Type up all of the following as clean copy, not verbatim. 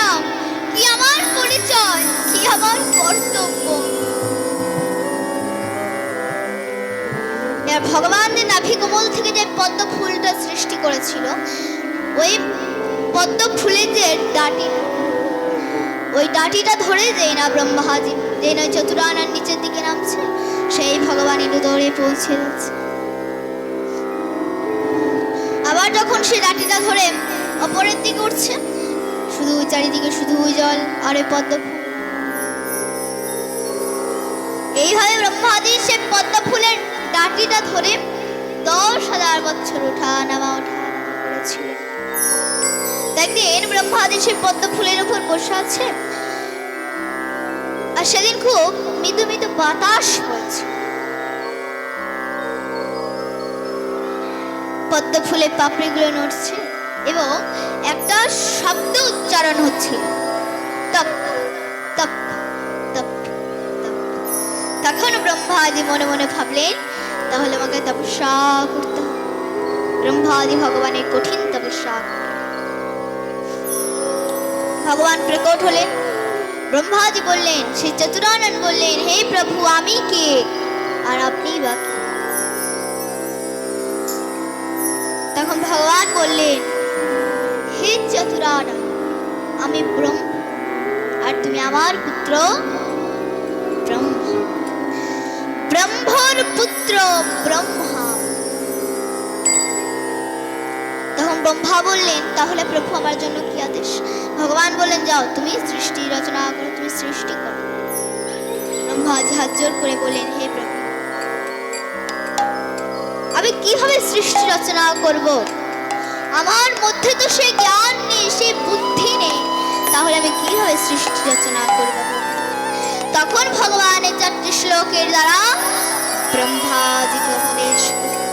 নাম, কি আমার পরিচয়, কি আমার কর্তব্য। ভগবান যে নাভি কোমল থেকে যে পদ্ম ফুলটা সৃষ্টি করেছিল, ওই পদ্ম ফুলের যে ডাটি, ওই ডাটিটা ধরে যেই না ব্রহ্মাজি, যেই না চতুরানার নিচের দিকে নামছে, সেই ভগবান একটু দৌড়ে পৌঁছে যাচ্ছে। আবার যখন সেই ডাটিটা ধরে অপরের দিকে উঠছে, শুধু চারিদিকে শুধু জল আর ওই পদ্ম ফুল। এইভাবে ব্রহ্মাদি সে পদ্ম ফুলের ডাটিটা ধরে 10,000 বছর ওঠা নামা করেছিল। একদিন ব্রহ্মাদি সে পদ্ম ফুলের উপর বসে আছে, আর সেদিন খুব মৃদু মৃদু বাতাস বইছে। পদ্ম ফুলের পাপড়িগুলো নড়ছে এবং একটা শব্দ উচ্চারণ হচ্ছে, তপ তপ তপ তপ। তখন ব্রহ্মাদি মনে মনে ভাবলেন, তাহলে আমাকে তপস্যা করতে হবে। ব্রহ্মাদি ভগবানের কঠিন তপস্যা। ভগবান প্রকট হলেন। ব্রহ্মাজি বললেন, শ্রী চতুরানন বললেন, হে প্রভু, আমি কে আর আপনি বা কে? তখন ভগবান বললেন, হে চতুরানন, আমি ব্রহ্ম আর তুমি আমার পুত্র ব্রহ্মা। ব্রহ্মর পুত্র ব্রহ্মা। তখন ব্রহ্মা বললেন, তাহলে প্রভু আমার জন্য কি আদেশ? ভগবান বললেন, যাও, তুমি সৃষ্টি রচনা করো, তুমি সৃষ্টি করো। ব্রহ্মাজি হাত জোর করে বললেন, হে প্রভু, আমি কিভাবে সৃষ্টি রচনা করব? আমার মধ্যে তো সে জ্ঞান নেই, সে বুদ্ধি নেই, তাহলে আমি কিভাবে সৃষ্টি রচনা করব? তখন ভগবানের 4টি শ্লোকের দ্বারা ব্রহ্মাজিকে উপদেশ করলেন।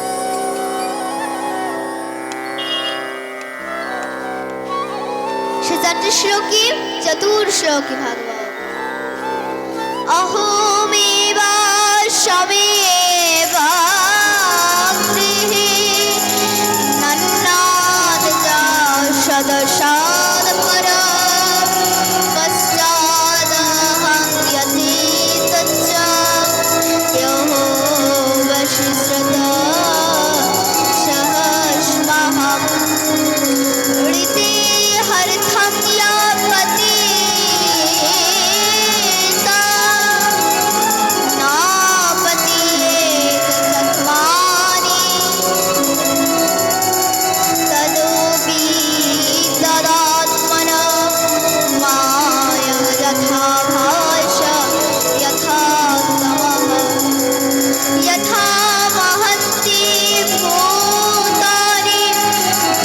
সে 4টি শ্লোকী চতুর্শ্লোকী ভাগবত। অহমেবা সমেবা সদসাদ পরম পশ্চাদহং যথেতচ্চ য়ো বশিষ্ঠতা সহস্মহং ঋতে হরথং লভতে নাপতি তৎমানি তদোপি তদাত্মন মায়া যথা ভাষ যথা তমঃ যথা মহন্তি ভূতানি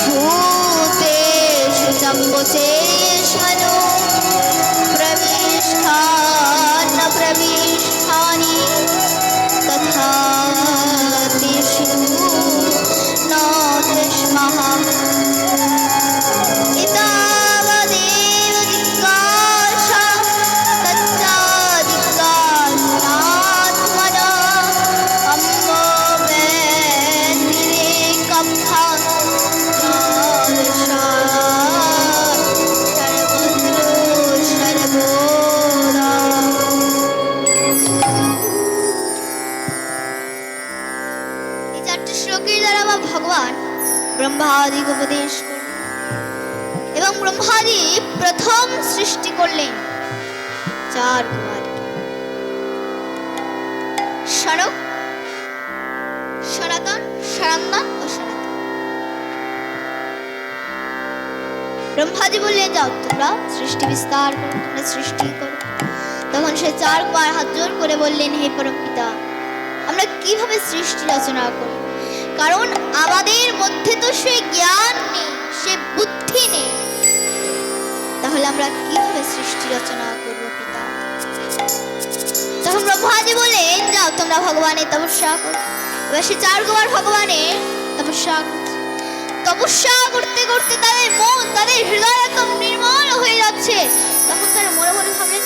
ভূতেষু চম্বুষেষু প্রবিষ্টান প্রবিষ্টানি তথা তেষু ন তস্মঃ এতাবদেব জিজ্ঞাসা তচ্চাদিজ্ঞাসনাত্মনা অম্ববেন্দিরেকম্ভং সর্বদা। এই 4টি শ্লোকের দ্বারা ভগবান ব্রহ্মাদিকে উপদেশ করলেন এবং ব্রহ্মাদি প্রথম সৃষ্টি করলেন 4 কুমার, সনক, সনাতন, সারঙ্গন ও সনাতন। ব্রহ্মাজি বললেন, যাও, তোমরা সৃষ্টি বিস্তার করো, তোমরা সৃষ্টি করো। তখন সে 4 কুমার হাত জোর করে বললেন, হে পরমপিতা, আমরা কিভাবে সৃষ্টি রচনা করব? কারণ আমাদের মধ্যে তো সে জ্ঞান নেই, সে বুদ্ধি নেই, তাহলে আমরা কিভাবে সৃষ্টি রচনা করব পিতা? তখন ব্রহ্মাজি বললেন, যাও, তোমরা ভগবানের তপস্যা করো। এবার সে 4 কুমার ভগবানের তপস্যা করছে। তপস্যা করতে করতে তাদের মন, তাদের হৃদয় একদম নির্মল হয়ে যাচ্ছে। তখন তারা মনে মনে ভাবলেন,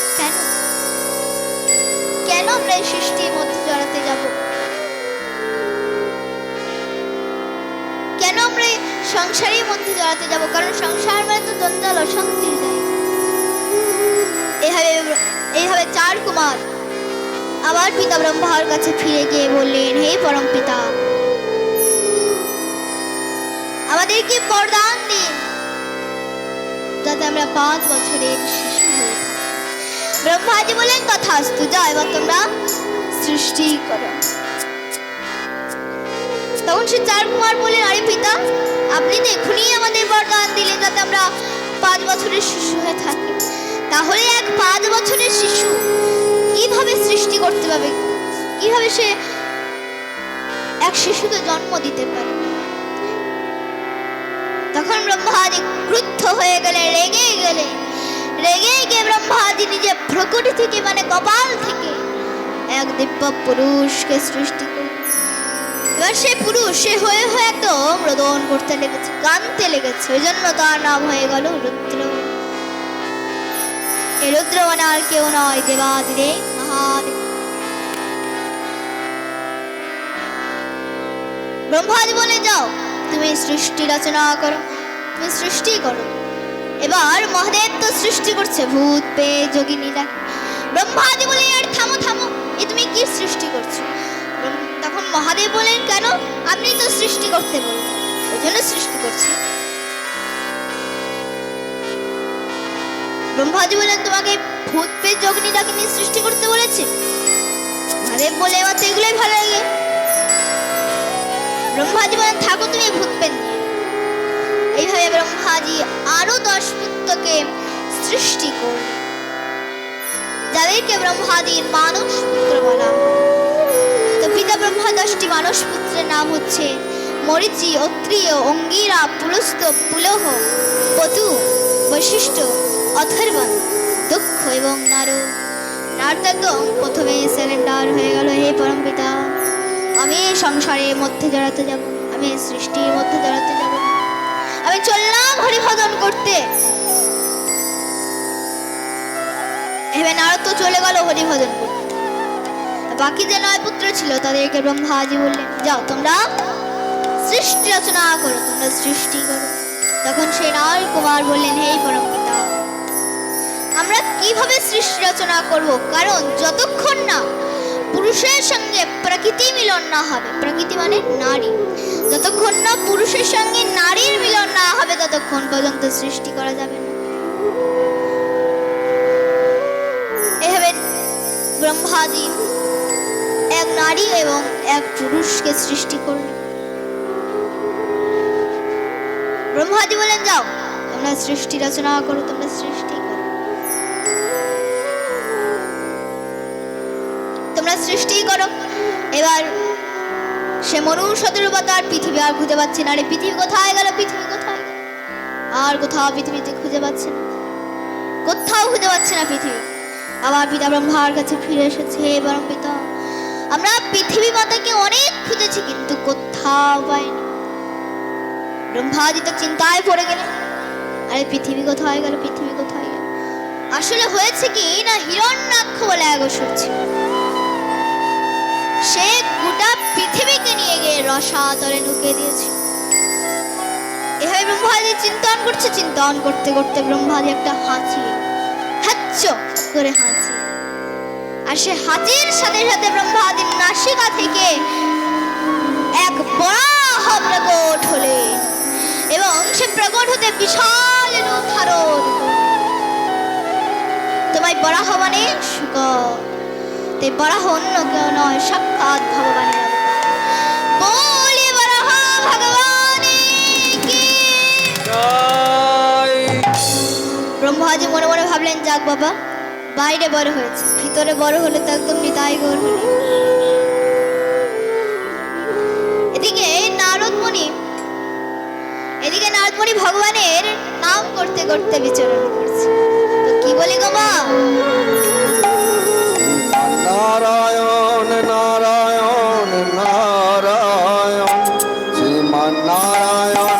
কেন আমরা এই সৃষ্টির মধ্যে জড়াতে যাব? কেন আমরা সংসারের মধ্যে জড়াতে যাব? কারণ সংসার মানে তো দ্বন্দ্ব অশান্তির জায়গা। এইভাবে এইভাবে চার কুমার আবার পিতা ব্রহ্মার কাছে ফিরে গিয়ে বললেন, হে পরম পিতা, আমাদেরকে বরদান দিন যাতে আমরা 5 বছরের শিশু হয়ে থাকি। ব্রহ্মাজি বললেন, তথাস্তু, যাও এবার তোমরা সৃষ্টি করো। তখন সে চার কুমার বললেন, আরে পিতা, আপনি তো এখনই আমাদের বরদান দিলেন যাতে আমরা 5 বছরের শিশু হয়ে থাকি, তাহলে এক 5 বছরের শিশু কিভাবে সৃষ্টি করতে পারবে? কিভাবে সে এক শিশুকে জন্ম দিতে পারে? তখন ব্রহ্মাদি ক্রুদ্ধ হয়ে গেলে, রেগে গিয়ে ব্রহ্মাদি নিজে প্রকৃতি থেকে মানে কপাল থেকে এক দিব্য পুরুষকে সৃষ্টি করলেন। এবার সে পুরুষ সে হয়ে একদম রোদন করতে লেগেছে, কাঁদতে লেগেছে, ওই জন্য তার নাম হয়ে গেল রুদ্র। এই রুদ্র মানে আর কেউ নয়, দেবাদিদেব মহাদেব। ব্রহ্মাজি বলে, যাও তুমি সৃষ্টি রচনা করো, তুমি সৃষ্টি করো। এবার মহাদেব তো সৃষ্টি করছে ভূত পেয়ে যোগিনীরা। ব্রহ্মাজি বলে, আর থামো থামো, এ তুমি কি সৃষ্টি করছো? তখন মহাদেব বলেন, কেন? আপনি তো সৃষ্টি করতে বলেন, ওই জন্য সৃষ্টি করছি। ব্রহ্মাজি বলেন, তোমাকে ভূত পেয়ে যোগিনীটাকে নিয়ে সৃষ্টি করতে বলেছে? মহাদেব বলে, এবার তো এগুলোই ভালো লাগে। ব্রহ্মাজি বলেন, থাকো তুমি ভূত পেন। এইভাবে ব্রহ্মাজি আরো 10 পুত্রকে সৃষ্টি করলেন, যাদেরকে ব্রহ্মাদির মানস পুত্র বলা। তো পিতা ব্রহ্মা 10টি মানস পুত্রের নাম হচ্ছে মরিচি, অত্রিয়, অঙ্গিরা, পুলস্ত, পুলহ, পতু, বৈশিষ্ট্য, অথর্বণ, দক্ষ এবং নারদ। নারদ একদম প্রথমে স্যালেন্ডার হয়ে গেল, হে পরম পিতা, আমি সংসারের মধ্যে জড়াতে যাব, আমি সৃষ্টির মধ্যে জড়াতে যাব, আমি চললাম হরিভজন করতে। এবার নারদ তো চলে গেল হরিভজন করতে। বাকি যে 9 পুত্র ছিল তাদেরকে ব্রহ্মাজি বললেন, যাও তোমরা সৃষ্টি রচনা করো, তোমরা সৃষ্টি করো। তখন সে 9 কুমার বললেন, হে পরম পিতা, আমরা কিভাবে সৃষ্টি রচনা করব? কারণ যতক্ষণ না পুরুষের সঙ্গে প্রকৃতি মিলন না হবে, প্রকৃতি মানে নারী, যতক্ষণ না পুরুষের সঙ্গে নারীর মিলন না হবে ততক্ষণ পর্যন্ত সৃষ্টি করা যাবে না। এভাবে ব্রহ্মাদি এক নারী এবং এক পুরুষকে সৃষ্টি করলেন। ব্রহ্মাদি বলেন, যাও তোমরা সৃষ্টি রচনা করো, তোমরা সৃষ্টি করো, তোমরা সৃষ্টি করো। এবার সে মনুষ্যদের অবতার, পৃথিবী আর খুঁজে পাচ্ছে না। আরে পৃথিবী কোথায় গেল? পৃথিবী কোথায় গেল? আর কোথাও পৃথিবীতে খুঁজে পাচ্ছে না, কোথাও খুঁজে পাচ্ছে না পৃথিবী। আবার পিতা ব্রহ্মার কাছে ফিরে এসেছে, হে পরম পিতা, আমরা পৃথিবী মাতাকে অনেক খুঁজেছি কিন্তু কোথাও পাইনি। ব্রহ্মাজি তো চিন্তায় পড়ে গেলেন, আরে পৃথিবী কোথায় গেল? পৃথিবী কোথায় গেল? আসলে হয়েছে কি না, হিরণ্যাক্ষ বলে এক অসুর ছিল, সে গোটা পৃথিবীকে নিয়ে গিয়ে রসাতলে ঢুকে দিয়েছে। এভাবে ব্রহ্মাজি চিন্তন করছে, চিন্তন করতে করতে ব্রহ্মাজি একটা হাঁচি, হাচ্চ করে হাঁচি, আর সে হাঁচির সাথে সাথে ব্রহ্মাদির নাসিকা থেকে এক বরাহ প্রকট হলেন এবং সে প্রকট হতে বিশাল রূপ ধারণ। তোমায় বরাহ মানে শুকর, তাই বরাহ অন্য কেউ নয়, সাক্ষাৎ ভগবানের অবতার। বলি বরাহ ভগবানের কি জয়। ব্রহ্মাজি মনে মনে ভাবলেন, যাক বাবা, বাইরে বড় হয়েছে, ভিতরে বড় হলে তো একদম নিতাই গৌর হল। এদিকে নারদ মুনি ভগবানের নাম করতে করতে বিচরণ করছে। তো কি বলি গো মা? নারায়ণ নারায়ণ নারায়ণ শ্রীমান নারায়ণ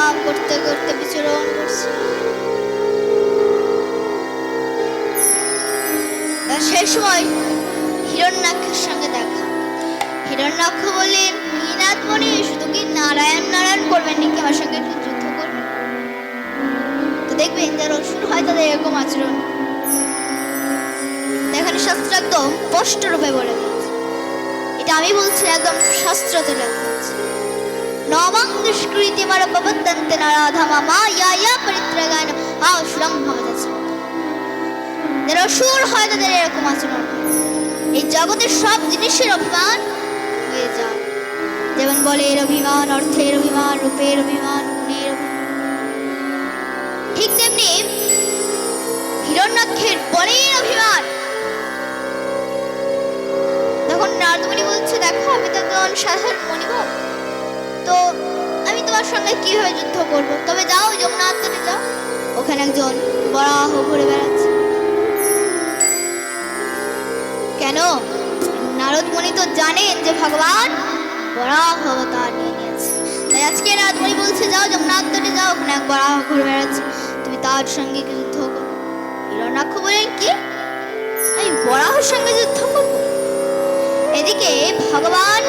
সংগ্রাম করতে করতে বিচরণ করছে। সেই সময় হিরণ্যাক্ষের সঙ্গে দেখা। হিরণ্যাক্ষ বললেন, নাথমণি, শুধু কি নারায়ণ নারায়ণ করবেন নাকি আমার সঙ্গে একটু যুদ্ধ করবেন? তো দেখবেন যারা অসুর হয় তাদের এরকম আচরণ। এখানে শাস্ত্র একদম স্পষ্ট রূপে বলে দিয়েছে, এটা আমি বলছি, একদম শাস্ত্রতে লেখা আছে। নবং দুষ্কৃতি মার পবদ্দন্তে নারাধা মামা ইয়া পরিত্রাগায় অসুরম ভবদাস। যারা অসুর হয় তাদের এরকম আচরণ। এই জগতের সব জিনিসের অভিমান হয়ে যায়। যেমন বলের অভিমান, অর্থের অভিমান, রূপের অভিমান, গুণের অভিমান, ঠিক তেমনি হিরণ্যাক্ষের বলের অভিমান। তখন নারদমণি বলছে, দেখো আমি তো একজন সাধারণ মণিভোগ, তো আমি তোমার সঙ্গে কিভাবে যুদ্ধ করব? তবে যাও যমুনা তটে যাও, ওখানে একজন বরাহ ঘুরে বেড়াচ্ছে। কেন? নারদমণি তো জানেন যে ভগবান বরাহ অবতার নিয়ে নিয়েছে। তাই আজকে নারদমণি বলছে, যাও যমুনা তটে যাও, ওখানে এক বরাহ ঘুরে বেড়াচ্ছে, তুমি তার সঙ্গে কি যুদ্ধ করো? হিরণ্যাক্ষ বলেন, কি আমি বরাহর সঙ্গে যুদ্ধ করবো? এদিকে ভগবান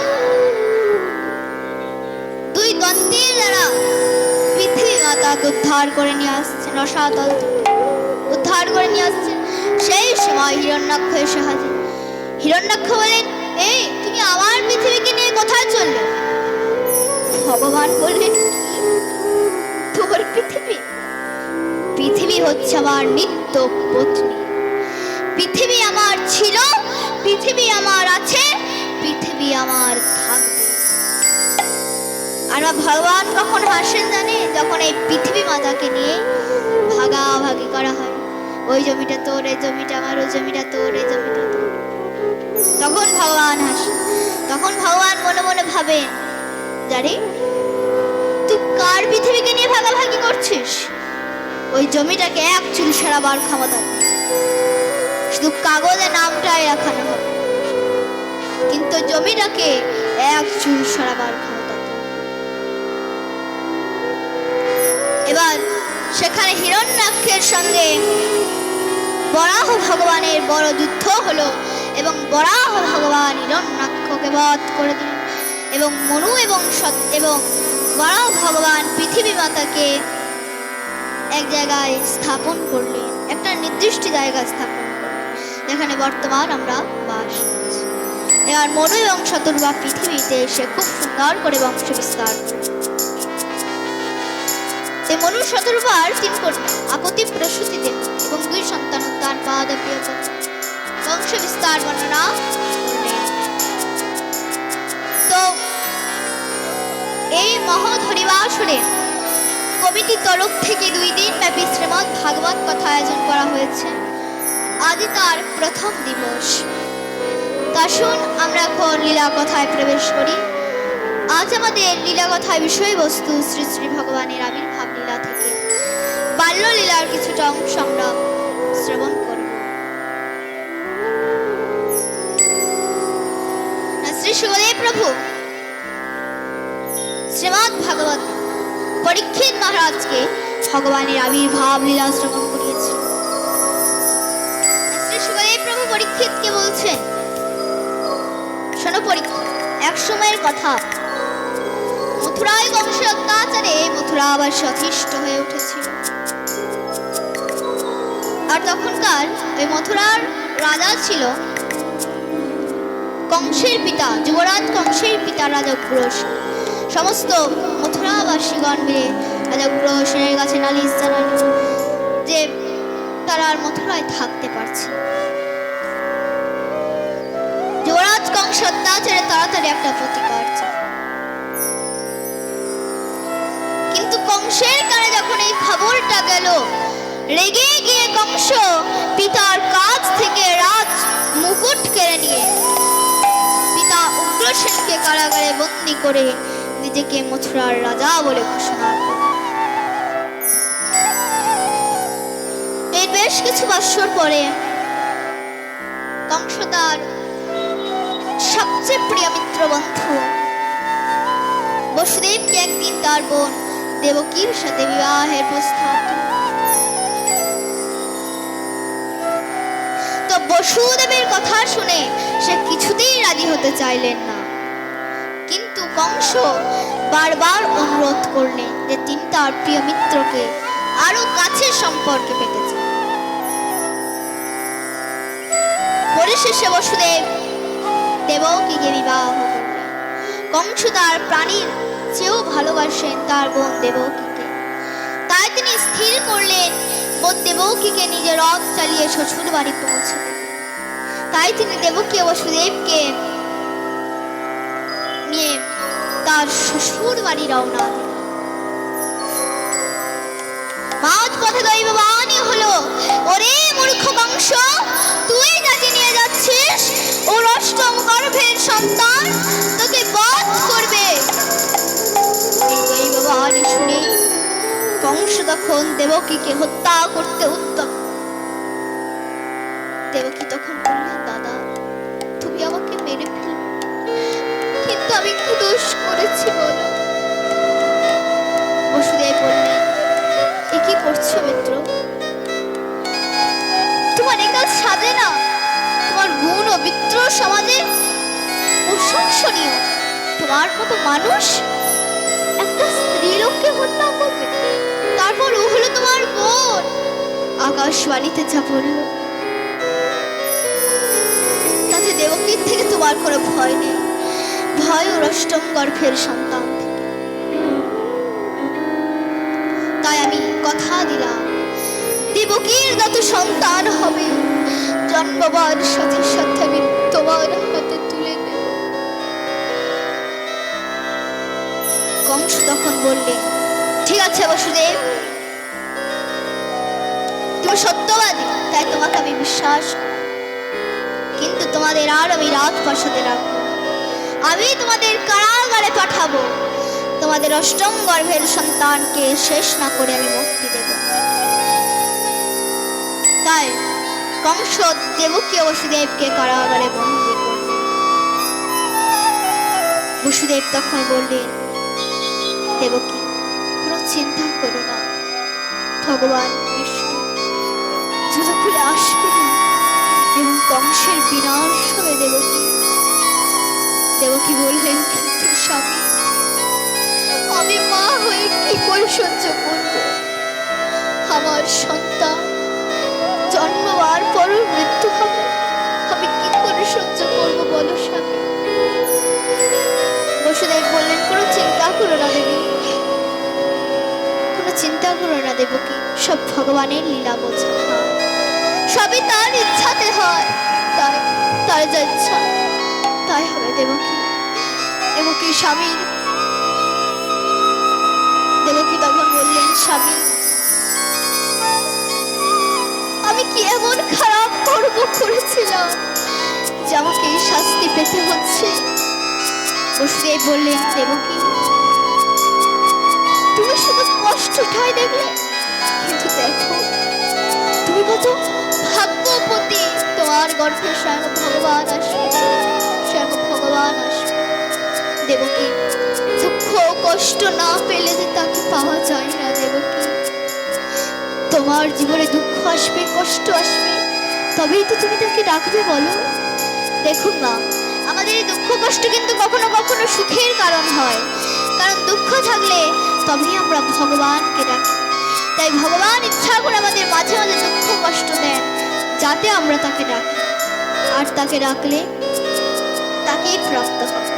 দুই দন্তের দ্বারা পৃথিবী মাতাকে উদ্ধার করে নিয়ে আসছেন, রসাতল উদ্ধার করে নিয়ে আসছেন। সেই সময় হিরণ্যাক্ষ এসে হাজির। হিরণ্যাক্ষ বলেন, এই তুমি আমার পৃথিবীকে নিয়ে কোথায় চললে? ভগবান বললেন, তোর পৃথিবী? পৃথিবী হচ্ছে আমার নিত্য পত্নী। পৃথিবী আমার ছিল, পৃথিবী আমার আছে, পৃথিবী আমার থাকবে। আর ভগবান কখন হাসেন জানে? যখন এই পৃথিবী মাতাকে নিয়ে ভাগাভাগি করা হয়। ওই জমিটা তোর, এই জমিটা আমার, ওই জমিটা তোর, এই জমিটা তোর, তখন ভগবান হাসেন। তখন ভগবান মনে মনে ভাবেন, জানি তুই কার পৃথিবীকে নিয়ে ভাগাভাগি করছিস? ওই জমিটাকে এক চুল সরাবার ক্ষমতা নেই, শুধু কাগজে নামটাই রাখানো হবে, কিন্তু জমিটাকে এক চুল সরাবার ক্ষমতা নেই। এবার সেখানে হিরণ্যাক্ষের সঙ্গে বরাহ ভগবানের বড় যুদ্ধ হলো এবং বরাহ ভগবান হিরণ্যাক্ষকে বধ করে দিলেন এবং মনু এবং বরাহ ভগবান পৃথিবী মাতাকে এক জায়গায় স্থাপন করলেন, একটা নির্দিষ্ট জায়গায় স্থাপন করলেন, যেখানে বর্তমান আমরা বাস করছি। এবার মনু এবং শতরূপা পৃথিবীতে এসে খুব সুন্দর করে বংশ বিস্তার করলেন। মনু শতরূপার 3 কন্যা, আকতি, প্রসূতি দেব এবং 2 সন্তান উদ্যান পাদপ্রিয় বংশ বিস্তার বর্ণনা করলেন। তো এই মহৎ হরিবাসরে কমিটির তরফ থেকে 2 দিন ব্যাপী শ্রীমদ্ ভাগবত কথা আয়োজন করা হয়েছে। আজই তার প্রথম দিবস। তা শুন আমরা এখন লীলা কথায় প্রবেশ করি। আজ আমাদের লীলা কথায় বিষয়বস্তু শ্রী শ্রী ভগবানের আবির্ভাব লীলা থেকে বাল্য লীলার কিছুটা অংশ আমরা শ্রবণ করব। শ্রী সুখদেব প্রভু শ্রীমদ্ ভাগবত পরীক্ষিত মহারাজকে ভগবানের আবির্ভাব লীলা শ্রবণ করিয়েছেন। শ্রী সুখদেব প্রভু পরীক্ষিতকে বলছেন, শোনো পরীক্ষিত, এক সময়ের কথা, মথুরায় কংসের অত্যাচারে মথুরাবাসী অতিষ্ঠ হয়ে উঠেছিল। আর তখনকার ওই মথুরার রাজা ছিল কংসের পিতা, যুবরাজ কংসের পিতা রাজা উগ্রসেন। সমস্ত মথুরাবাসীগণ মিলে রাজা উগ্রসেনের কাছে নালিশ জানান যে তারা আর মথুরায় থাকতে পারছে। যুবরাজ কংস অত্যাচারে তাড়াতাড়ি একটা প্রতিকার চায়। কিন্তু কংসের কানে যখন এই খবরটা গেল, রেগে গিয়ে কংস পিতার কাছ থেকে রাজ মুকুট কেড়ে নিয়ে পিতা উগ্রসেনকে কারাগারে বন্দী করে নিজেকে মথুরার রাজা বলে ঘোষণা করল। এর বেশ কিছু বৎসর পরে কংস তার সবচেয়ে প্রিয় মিত্র বন্ধু বসুদেবকে একদিন তার বোন দেবকীর সাথে বিবাহের প্রস্তাব দিল। তো বসুদেবের কথা শুনে সে কিছুতেই রাজি হতে চাইলেন না, কিন্তু কংস বারবার অনুরোধ করলেন যে তিনি তার প্রিয় মিত্রকে আরো কাছের সম্পর্কে পেতে চান। পরিশেষে বসুদেব দেবকীকে বিবাহ করলেন। কংস তার প্রাণীর চেয়েও ভালোবাসেন তার বোন দেবকীকে, তাই তিনি স্থির করলেন বোন দেবকীকে নিজের রথ চালিয়ে শ্বশুর বাড়ি পৌঁছে দেবেন। তাই তিনি দেবকী ও বসুদেবকে নিয়ে তার শ্বশুর বাড়ি রওনা দিলেন। মাঝ পথে দৈববাণী হলো, ওরে মূর্খ কংস, তুই যাকে নিয়ে যাচ্ছিস ওর অষ্টম গর্ভের সন্তান তোকে বধ করবে। এই দৈববাণী শুনে কংস তখন দেবকীকে হত্যা করতে উদ্যত। দেবকী তখন বললেন, দাদা তুমি আমাকে মেরে ফেলো, কিন্তু আমি কি দোষ করেছি বলো? বসুদেব বললেন, এ কি করছো মিত্র? তোমার এ কাজ সাজে না। তোমার গুণ ও মিত্র সমাজে প্রশংসনীয়। তোমার মতো মানুষ একটা স্ত্রীলোককে হত্যা করবে, তারপর ও হলো তোমার বোন। আকাশবাণীতে যা বলল তাতে দেবকীর থেকে তোমার কোনো ভয় নেই, ভয় ওর অষ্টম গর্ভের সন্তান থেকে। তাই আমি কথা দিলাম, দেবকীর যত সন্তান হবে জন্মবার সাথে সাথে আমি তোমার হাতে তুলে দেব। কংস তখন বললে, ঠিক আছে বসুদেব, তুমি সত্যবাদী, তাই তোমাকে আমি বিশ্বাস করি। কিন্তু তোমাদের আর আমি রাজপ্রাসাদে রাখবো, আমি তোমাদের কারাগারে পাঠাবো। তোমাদের অষ্টম গর্ভের সন্তানকে শেষ না করে আমি মুক্তি দেব। তাই কংস দেবকী ও বসুদেবকে কারাগারে বন্দী করলেন। বসুদেব তখন বললেন, দেবকী কোনো চিন্তা করো না, ভগবান বিষ্ণু জুতো খুলে আসবেন এবং কংসের বিনাশ হবে। দেবকী দেবকী বললেন, কিন্তু স্বামী আমি মা হয়ে কি করে সহ্য করব? আমার সন্তান জন্মবার পরও মৃত্যু হবে, আমি কি করে সহ্য করব বলো স্বামী? বসুদেব বললেন, কোনো চিন্তা করো না দেবী, কোনো চিন্তা করো না দেবকী, সব ভগবানের লীলা বোঝা, সবই তার ইচ্ছাতে হয়, তাই তার যা ইচ্ছা তাই হবে। দেবকী দেবকী স্বামী দেবকী তখন বললেন, স্বামী আমি কি এমন খারাপ কর্ম করেছিলাম যে আমাকে এই শাস্তি পেতে হচ্ছে? বসুদেব বললেন, দেবকী তুমি শুধু কষ্টটাই দেখলে, কিন্তু দেখো তুমি কত ভাগ্যবতী, তোমার গর্ভে স্বয়ং ভগবান আসবে, স্বয়ং ভগবান আসবে। দেবকী দুঃখ কষ্ট না পেলে যে তাকে পাওয়া যায় না। দেবকী তোমার জীবনে দুঃখ আসবে, কষ্ট আসবে, তবেই তো তুমি তাকে ডাকবে বলো। দেখুন মা, আমাদের এই দুঃখ কষ্ট কিন্তু কখনো কখনো সুখের কারণ হয়, কারণ দুঃখ থাকলে তবেই আমরা ভগবানকে ডাকি। তাই ভগবান ইচ্ছা করে আমাদের মাঝে মাঝে দুঃখ কষ্ট দেন, যাতে আমরা তাকে ডাকি, আর তাকে ডাকলে তাকেই প্রাপ্ত হবে।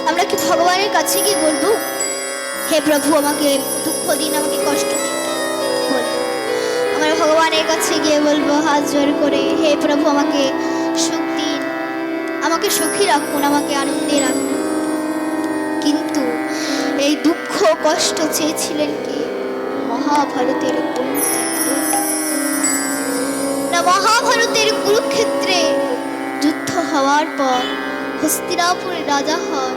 আমরা কি ভগবানের কাছে কি বলবো, হে প্রভু আমাকে দুঃখ দিন, আমাকে কষ্ট দিন? বলবো। আমরা ভগবানের কাছে গিয়ে বলবো হাত জোর করে, হে প্রভু আমাকে সুখ দিন, আমাকে সুখী রাখুন, আমাকে আনন্দে রাখুন। কিন্তু এই দুঃখ কষ্ট চেয়েছিলেন কি মহাভারতের না মহাভারতের কুরুক্ষেত্রে যুদ্ধ হওয়ার পর হস্তিনাপুরের রাজা হন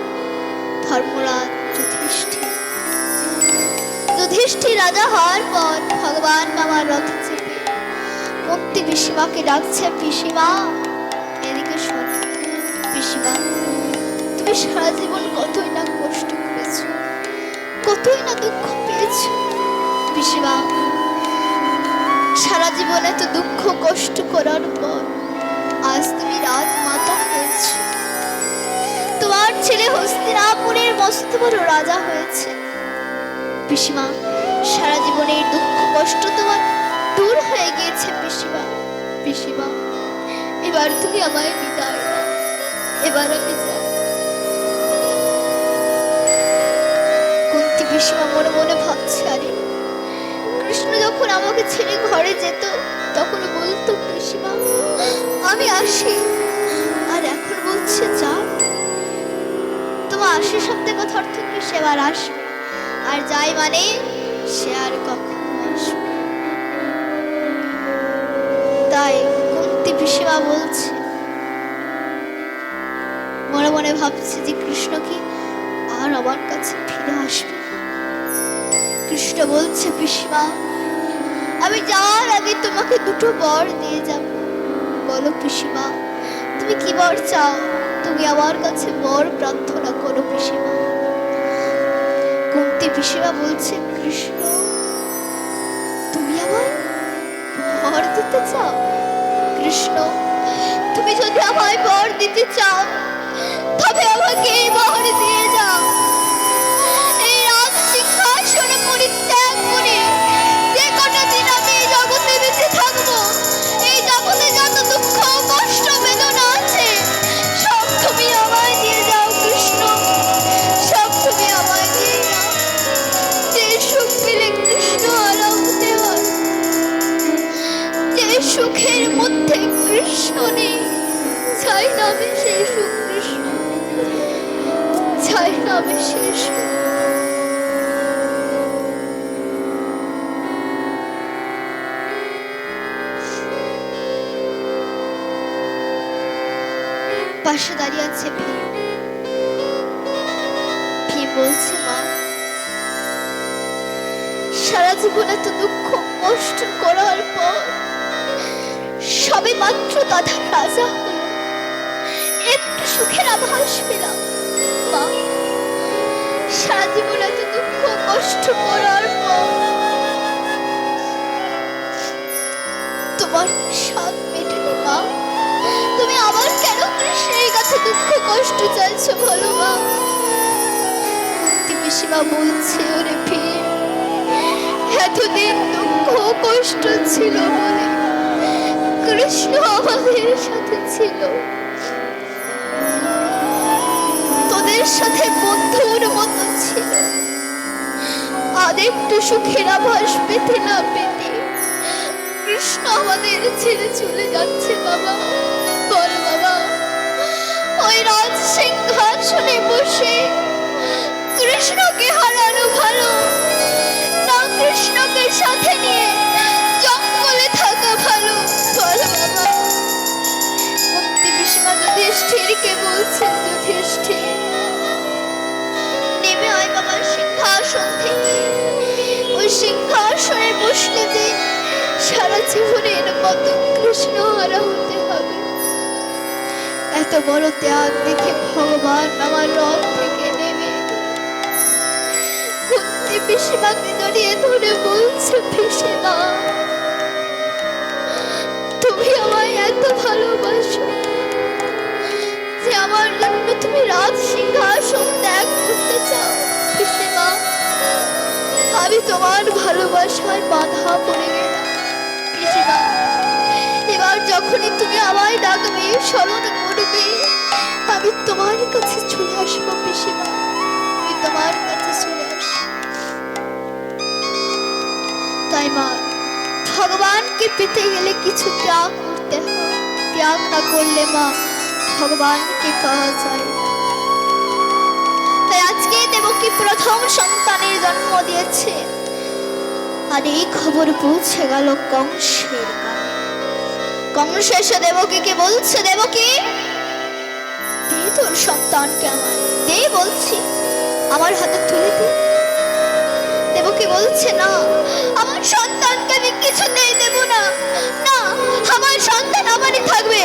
ধর্মরাজ যুধিষ্ঠির। যুধিষ্ঠির রাজা হওয়ার পর ভগবান বাবার রথে চেপে মন্ত্রী পিসিমাকে ডাকছে, পিসিমা এদিকে শোনো। পিসিমা তুমি সারা জীবন কতই না কষ্ট কতই না দুঃখ পেয়েছো পিসিমা। সারা জীবন এত দুঃখ কষ্ট করার পর আজ তুমি রাজমাতা হয়েছো। তোমার ছেলে হস্তিনাপুরের মস্ত বড় রাজা হয়েছে পিসিমা। সারা জীবনের দুঃখ কষ্ট তোমার দূর হয়ে গিয়েছে পিসিমা। পিসিমা, এবার তুমি আমায় বিদায় দাও, এবার আমি যাই। কুন্তী পিসিমা মনে মনে ভাবছে, আরে কৃষ্ণ যখন আমাকে ছেড়ে ঘরে যেত তখন বলতো পিসিমা আমি আসি, আর এখন বলছে যাই। তোমার আসে শব্দে কথা অর্থ কি? সে আবার আসবে, আর যাই মানে সে আর কখনো আসবে। তাই কুন্তী পিসিমা বলছে, মনে মনে ভাবছে যে কৃষ্ণ কি আর আমার কাছে ফিরে আসবে না। কৃষ্ণ বলছে পিসিমা আমি যাওয়ার আগে তোমাকে দুটো বর দিয়ে যাব। বলো পিসিমা তুমি কি বর চাও? তুমি আমার কাছে বর প্রার্থনা করো পিসিমা। কুন্তী পিসিমা বলছে, কৃষ্ণ তুমি আমায় বর দিতে চাও? কৃষ্ণ তুমি যদি আমায় বর দিতে চাও তবে আমাকে এই বর দিয়ে যাও। এই রাজ সিংহাসন পরিত্যাগ করে যে কটা দিন আমি এই জগতে বেঁচে থাকবো, এই জগতে যত দুঃখ কষ্ট বেদনা আছে সব তুমি আমায় দিয়ে যাও কৃষ্ণ, সব তুমি আমায় দিয়ে যাও। যে সুখ পেলে কৃষ্ণ আলা হতে হয়, যে সুখের মধ্যে কৃষ্ণ নেই, চাই না আমি সেই সুখ কৃষ্ণ, চাই না আমি সেই সুখ। পাশে দাঁড়িয়ে আছে ভীম। ভীম বলছে, মা সারা জীবন এত দুঃখ কষ্ট করার পর সবে মাত্র দাদা রাজা হলো, একটু সুখের আভাস পেলাম। মা সারা জীবন এত দুঃখ কষ্ট করার পর তোমার স্বাদ মেটেনি মা, তুমি আবার কেন কৃষ্ণের কাছে দুঃখ কষ্ট চাইছো বলো মা? কুন্তী পিসিমা বলছে, ওরে ভীম এতদিন দুঃখ কষ্ট ছিল বলে কৃষ্ণ আমাদের সাথে ছিল, তোদের সাথে বন্ধুর মতো ছিল। আর একটু সুখের আভাস পেতে না পেতে কৃষ্ণ আমাদের ছেড়ে চলে যাচ্ছে বাবা। বল বাবা, ওই রাজ সিংহাসনে বসে কৃষ্ণকে হারানো ভালো না কৃষ্ণকে সাথে নিয়ে জঙ্গলে থাকা ভালো? বল বাবা। কুন্তী পিসিমা যুধিষ্ঠিরকে বলছেন, যুধিষ্ঠির নেমে আয় বাবা সিংহাসন থেকে, ওই সিংহাসনে বসলে যে সারা জীবনের মতো কৃষ্ণ হারা হতে হবে। এত বড় ত্যাগ দেখে ভগবান আমার রথ থেকে নেমে কুন্তী পিসিমাকে জড়িয়ে ধরে বলছে, পিসিমা তুমি আমায় এত ভালোবাসো যে আমার জন্য তুমি রাজ সিংহাসন ত্যাগ করতে চাও। পিসিমা আমি তোমার ভালোবাসায় বাধা পড়ে গেলাম। পিসিমা এবার যখনই তুমি আমায় ডাকবে, স্মরণ করবে, আমি তোমার কাছে চলে আসবো। পিসিমা আমি তোমার কাছে চলে আসবো। তাই মা ভগবানকে পেতে গেলে কিছু ত্যাগ করতে হয়, ত্যাগ না করলে মা ভগবানকে পাওয়া যায় না। তাই আজকে দেবকী প্রথম সন্তানের জন্ম দিয়েছে, আর এই খবর পৌঁছে গেল কংসের কানে। কংস এসে দেবকীকে বলছে, দেবকী দে তোর সন্তানকে আমার, দে বলছি, আমার হাতে তুলে দে। দেবকী বলছে, না আমার সন্তানকে আমি কিছুতেই দেব না, না আমার সন্তান আমারই থাকবে,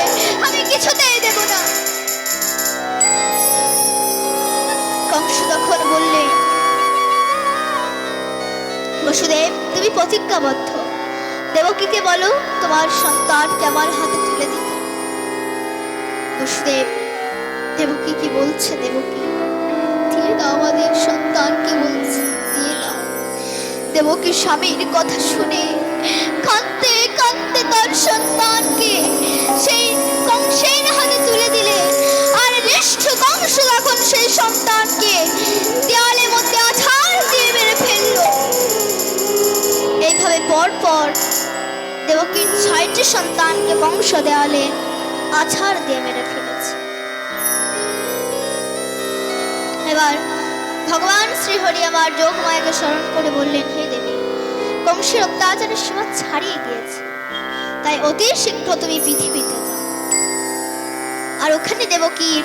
আমি কিছুতেই দেব না। কংস তখন বললে, বসুদেব, তুমি প্রতিজ্ঞাবদ্ধ। দেবকীকে বলো তোমার সন্তানকে আমার হাতে তুলে দিতে। বসুদেব, দেবকী কি বলছে? দেবকী, দিয়ে দাও আমাদের সন্তানকে, বলছে দিয়ে দাও। দেবকী স্বামীর কথা শুনে কাঁদতে কাঁদতে তার সন্তানকে সেই কংসের হাতে তুলে দিলে। আর জ্যেষ্ঠ কংস তখন সেই সন্তানকে দেওয়ালের মধ্যে আছাড় দিয়ে মেরে ফেললো। এইভাবে পর পর দেবকীর 6টি সন্তানকে কংস দেওয়ালে আছাড় দিয়ে মেরে ফেলেছে। এবার ভগবান শ্রীহরি আমার যোগমায়াকে স্মরণ করে বললেন, হে দেবী, কংসের অত্যাচারের সীমা ছাড়িয়ে গিয়েছে, তাই অতি শীঘ্র তুমি পৃথিবীতে যাও। আর ওখানে দেবকীর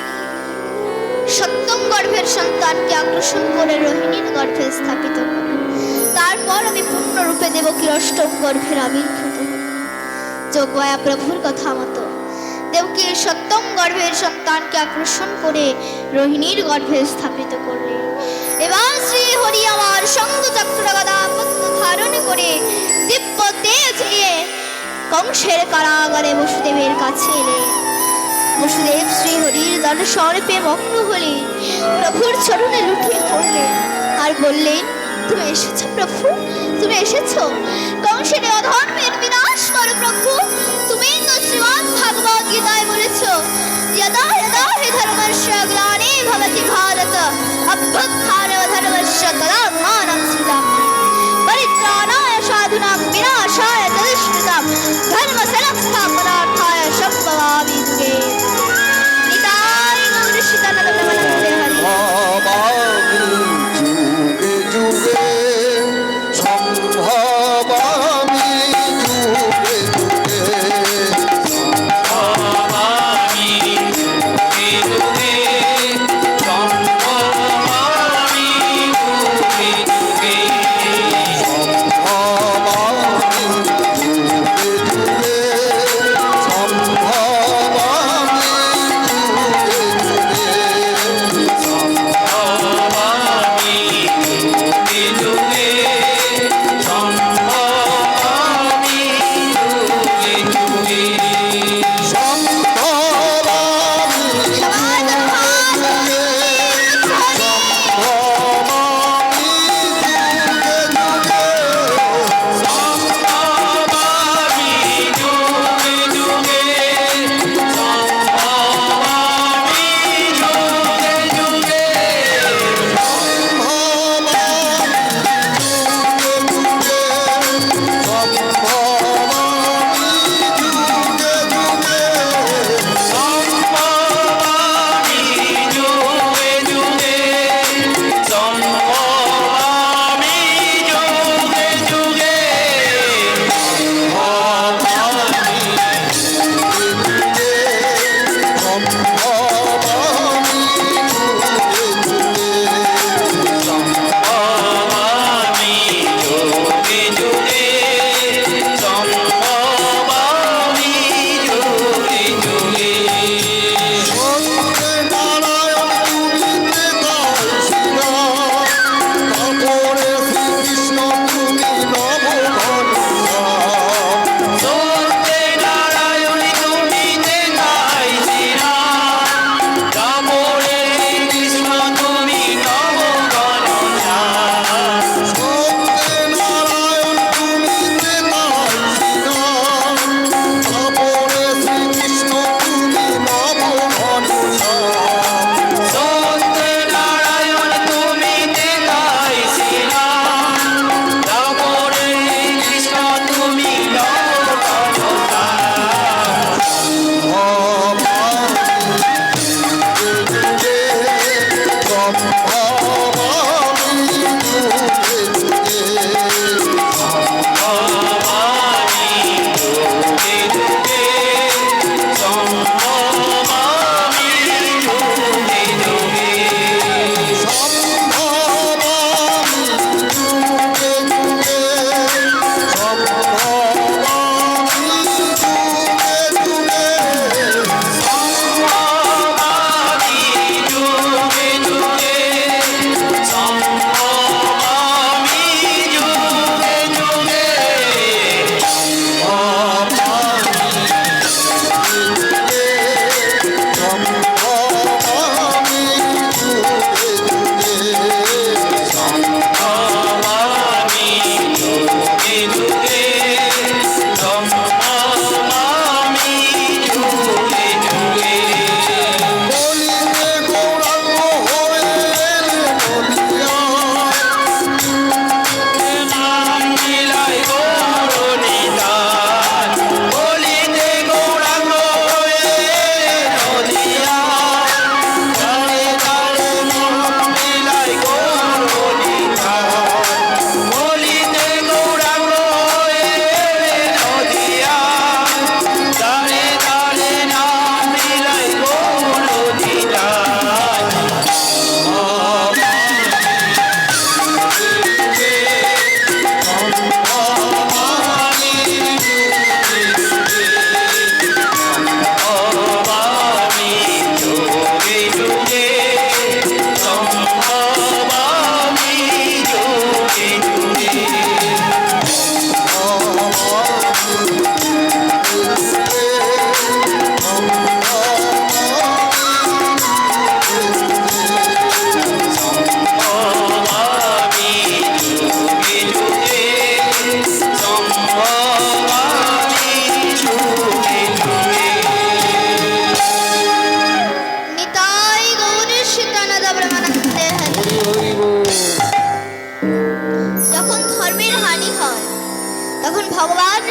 সপ্তম গর্ভের সন্তানকে আকর্ষণ করে রোহিণীর গর্ভে স্থাপিত করো। তারপর আমি পূর্ণরূপে দেবকীর অষ্টম গর্ভের আবির্ভূত হব। যোগমায়া প্রভুর কথা মতো দেবকীর সপ্তম গর্ভের সন্তানকে আকর্ষণ করে রোহিণীর গর্ভে স্থাপিত করলেন। এবার শ্রী হরি আমার শঙ্খ চক্র গদা পদ্ম ধারণ করে দিব্য তেজ নিয়ে কংসের কারাগারে বসুদেবের কাছে এলেন। বসুদেব শ্রী হরির দর্শনে মগ্ন হলেন, প্রভুর চরণে লুটিয়ে পড়লেন আর বললেন, তুমি এসেছো প্রভু, তুমি এসেছো কংসের অধর্মের বিনাশ করো প্রভু। তুমি তো শ্রীমদ্ ভাগবত গীতায় বলেছো, যদা যদা হি ধর্মস্য গ্লানি ভবতি ভারত অভ্যুত্থানম ধর্মস্য তদাত্মানং সৃজামি পরিত্রাণায় সাধুনাং বিনাশায় চ দুষ্কৃতাং ধর্ম সংস্থাপনার্থায় সম্ভবামি যুগে। নিতাই গৌর সীতানন্দ নমস্তে হরি। ভবামি যুগে যুগে, সম্ভবামি যুগে যুগে, ভবামি যুগে যুগে, সম্ভবামি যুগে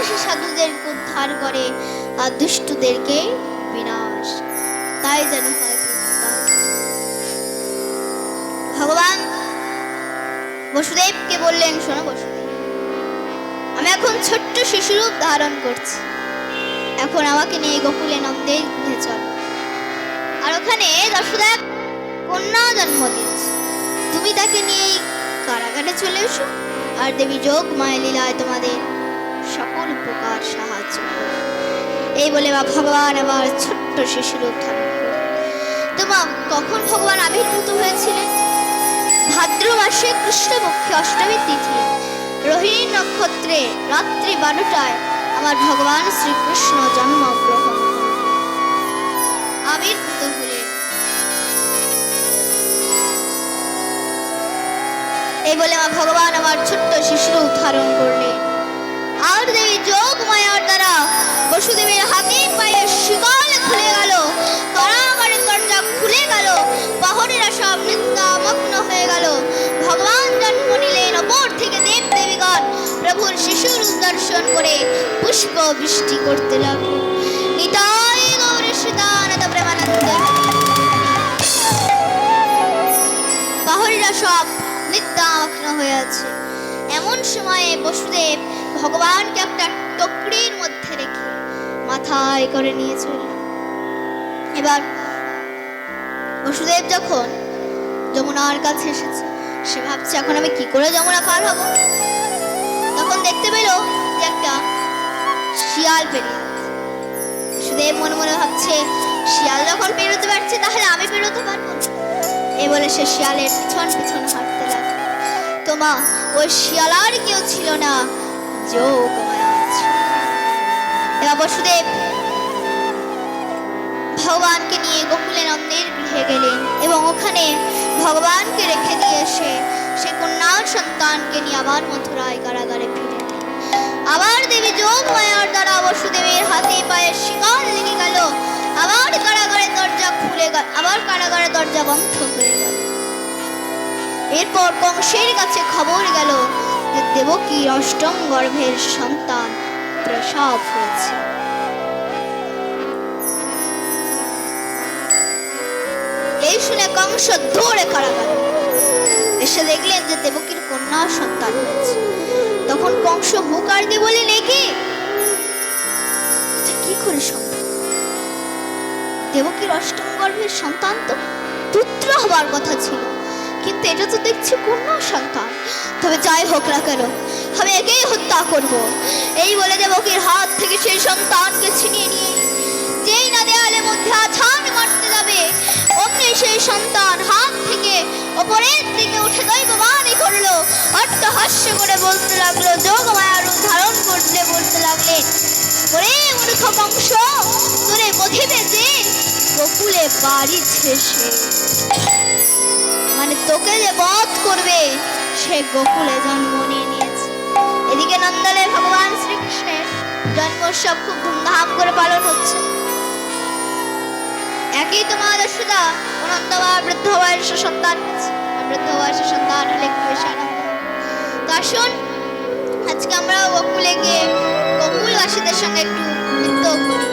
সে সাধুদেরকে উদ্ধার করে আর দুষ্টদেরকে বিনাশ। তাই যেন হয় প্রত্যয়। ভগবান বসুদেবকে বললেন, শোনো বসুদেব, আমি এখন ছোট্ট শিশুরূপ ধারণ করছি, এখন আমাকে নিয়ে গোকুলে নন্দের গৃহে চলো। আর ওখানে যশোদা কন্যা জন্ম দিয়েছে, তুমি তাকে নিয়ে কারাগারে চলে এসো, আর দেবী যোগ মায়া লীলায় তোমাদের সকল প্রকার সাহায্য করবে। এই বলে মা ভগবান আবার ছোট্ট শিশুরূপ ধারণ করলেন। তো মা কখন ভগবান আবির্ভূত হয়েছিলেন? ভাদ্র মাসে কৃষ্ণপক্ষে অষ্টমী তিথি রোহিণী নক্ষত্রে রাত্রি 12টায় আমার ভগবান শ্রীকৃষ্ণ জন্মগ্রহণ আবির্ভূত হলেন। এই বলে মা ভগবান আমার ছোট্ট শিশুরূপ ধারণ করলেন। আর দেবী যোগ মায়ার দ্বারা বসুদেবের হাতে পায়ে শিকল খুলে গেল, কারাগারের দরজা খুলে গেল, পাহরেরা সব নিদ্রামগ্ন হয়ে গেল। ভগবান জন্ম নিলেন, ওপর থেকে দেব দেবীগণ প্রভুর শিশুর দর্শন করে পুষ্প বৃষ্টি করতে লাগলো। নিতাই গৌর সীতানাথ প্রেমানন্দ। পাহরেরা সব নিদ্রামগ্ন হয়ে আছে। এমন সময়ে বসুদেব ভগবানকে একটা টকরির মধ্যে রেখে মাথায় করে নিয়ে চলল। এবার বসুদেব যখন যমুনার কাছে এসেছে, সে ভাবছে এখন আমি কি করে যমুনা পার হব। তখন দেখতে পেল যে একটা শিয়াল পেরিয়ে যাচ্ছে। বসুদেব মনে মনে ভাবছে, শিয়াল যখন পেরোতে পারছে তাহলে আমি পেরোতে পারবো না। এই বলে সে শিয়ালের পিছন পিছন হাঁটতে লাগলো। তো মা ওই শিয়াল আর কেউ ছিল না, যোগ মায়া ছিল। এবার বসুদেব ভগবানকে নিয়ে গোকুলে নন্দের গৃহে গেলেন এবং ওখানে ভগবানকে রেখে দিয়ে সে কন্যা সন্তানকে নিয়ে আবার মথুরায় কারাগারে ফিরে এলেন। আবার দেবী যোগ মায়ার দ্বারা বসুদেবের হাতে পায়ে শিকল লেগে গেল, আবার কারাগারের দরজা খুলে গেল, আবার কারাগারের দরজা বন্ধ হয়ে গেল। এরপর কংসের কাছে খবর গেল যে দেবকীর অষ্টম গর্ভের সন্তান প্রসব হয়েছে। এই শুনে কংস দৌড়ে কারাগারে এসে দেখলেন যে দেবকীর কন্যা সন্তান হয়েছে। তখন কংস হুঙ্কার দিয়ে বললেন, কি করে সম্ভব? দেবকীর অষ্টম গর্ভের সন্তান তো পুত্র হবার কথা ছিল, কিন্তু এটা তো দেখছি কন্যা সন্তান। তবে যাই হোক না কেন, আমি একেই হত্যা করব। এই বলে দেবকীর হাত থেকে সেই সন্তানকে ছিনিয়ে নিয়ে যেই না দেয়ালের মধ্যে আছাড় মারতে যাবে, অমনি সেই সন্তান হাত থেকে ওপরের দিকে উঠে দৈববাণী করলো, অট্টহাস্য করে বলতে লাগলো, যোগ মায়া রূপ ধারণ করতে বলতে লাগলেন, ওরে মূর্খ কংস, তোরে বধিবে যে গোকুলে বাড়ি ছেড়ে, মানে তোকে যে বধ করবে সে গোকুলে জন্ম নিয়ে নিয়েছে। এদিকে নন্দনে ভগবান শ্রীকৃষ্ণের জন্মোৎসব খুব ধুমধাম করে পালন হচ্ছে। একই তো মা যশোদা নন্দবা বৃদ্ধ বয়সে সন্তান হয়েছে, আর বৃদ্ধ বয়সে সন্তান হলে একটু বেশি আনন্দ। তো আসুন আজকে আমরা গোকুলে গিয়ে গোকুলবাসীদের সঙ্গে একটু নৃত্য করি।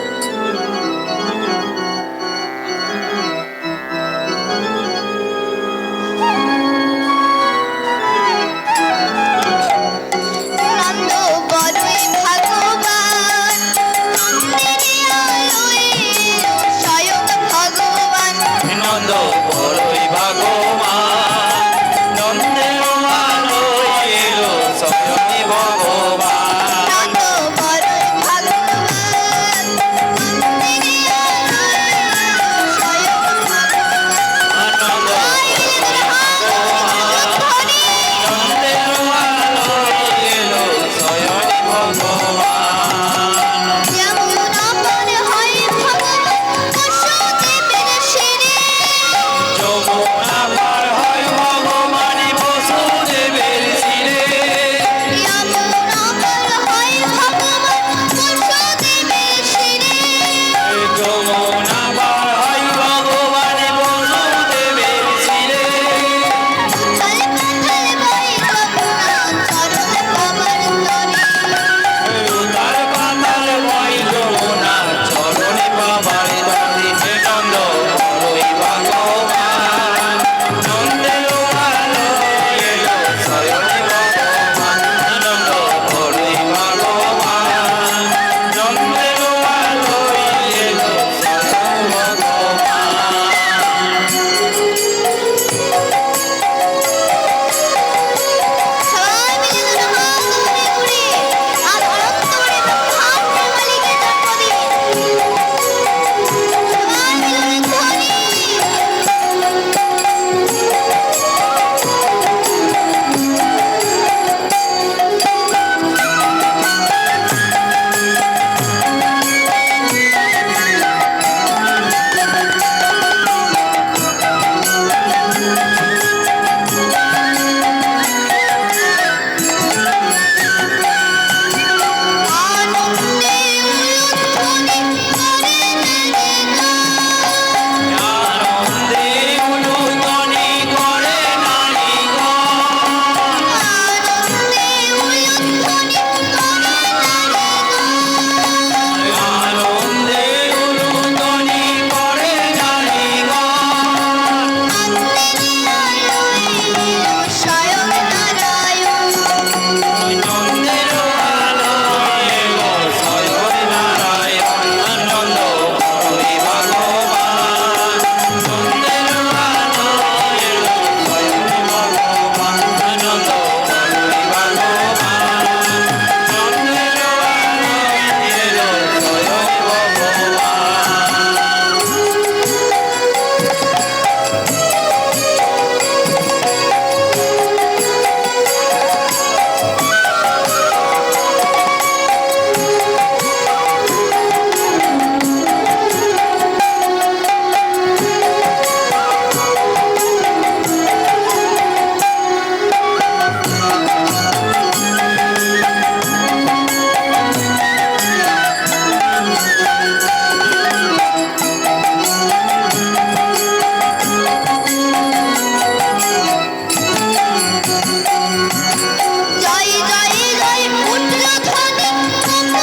জয় জয় জয় উঠল ধ্বনি গোকুল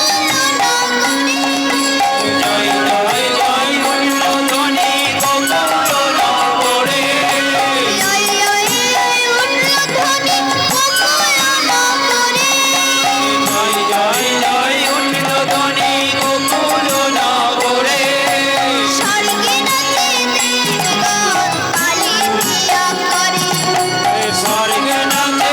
নগরে। জয় জয় জয় উঠল ধ্বনি গোকুল নগরে। জয় জয় জয় উঠল ধ্বনি গোকুল নগরে। জয় জয় জয় উঠল ধ্বনি গোকুল নগরে। স্বর্গে নাচে দেবগণ কালী প্রিয়া করে। স্বর্গে নাচে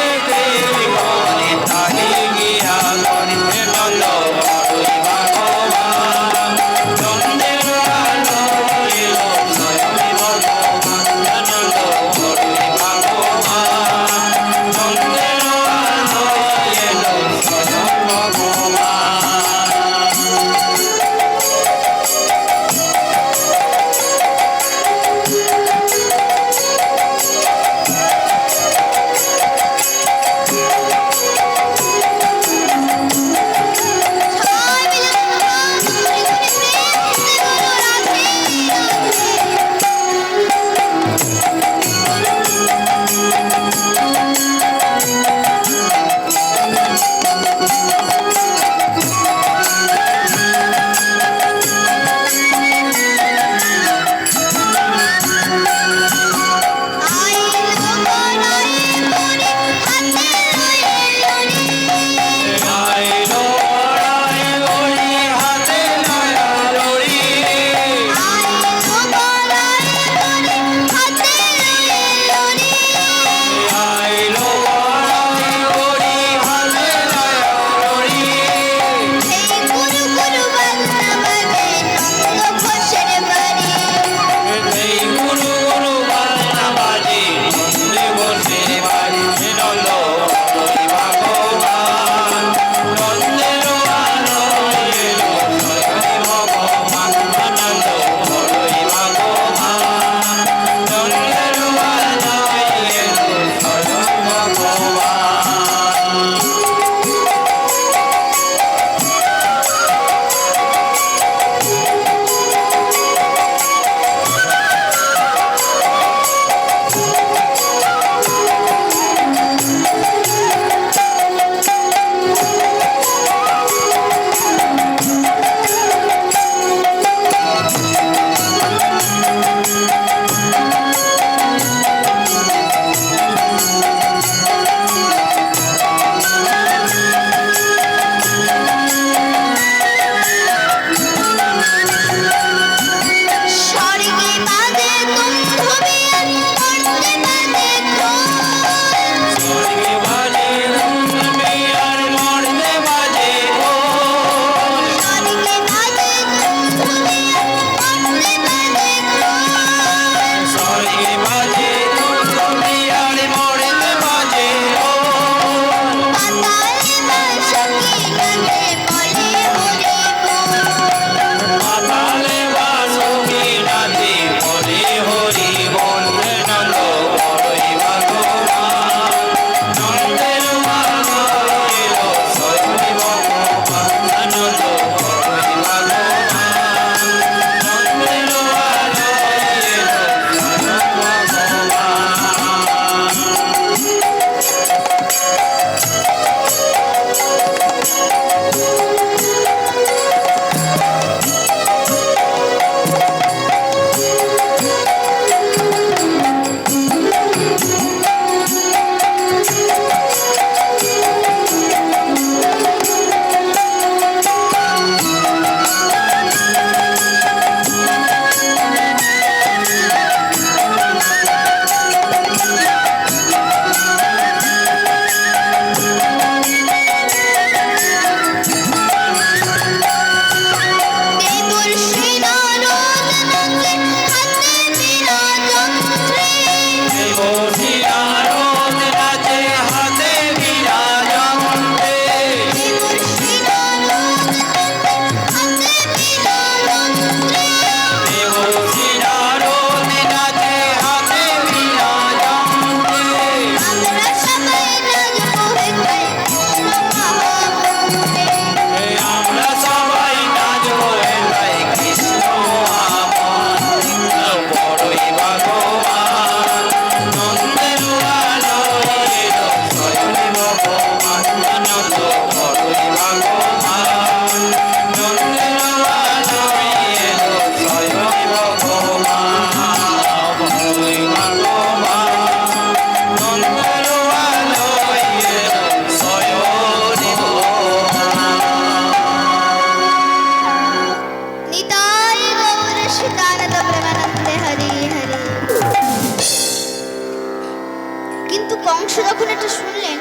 কংস যখন এটা শুনলেন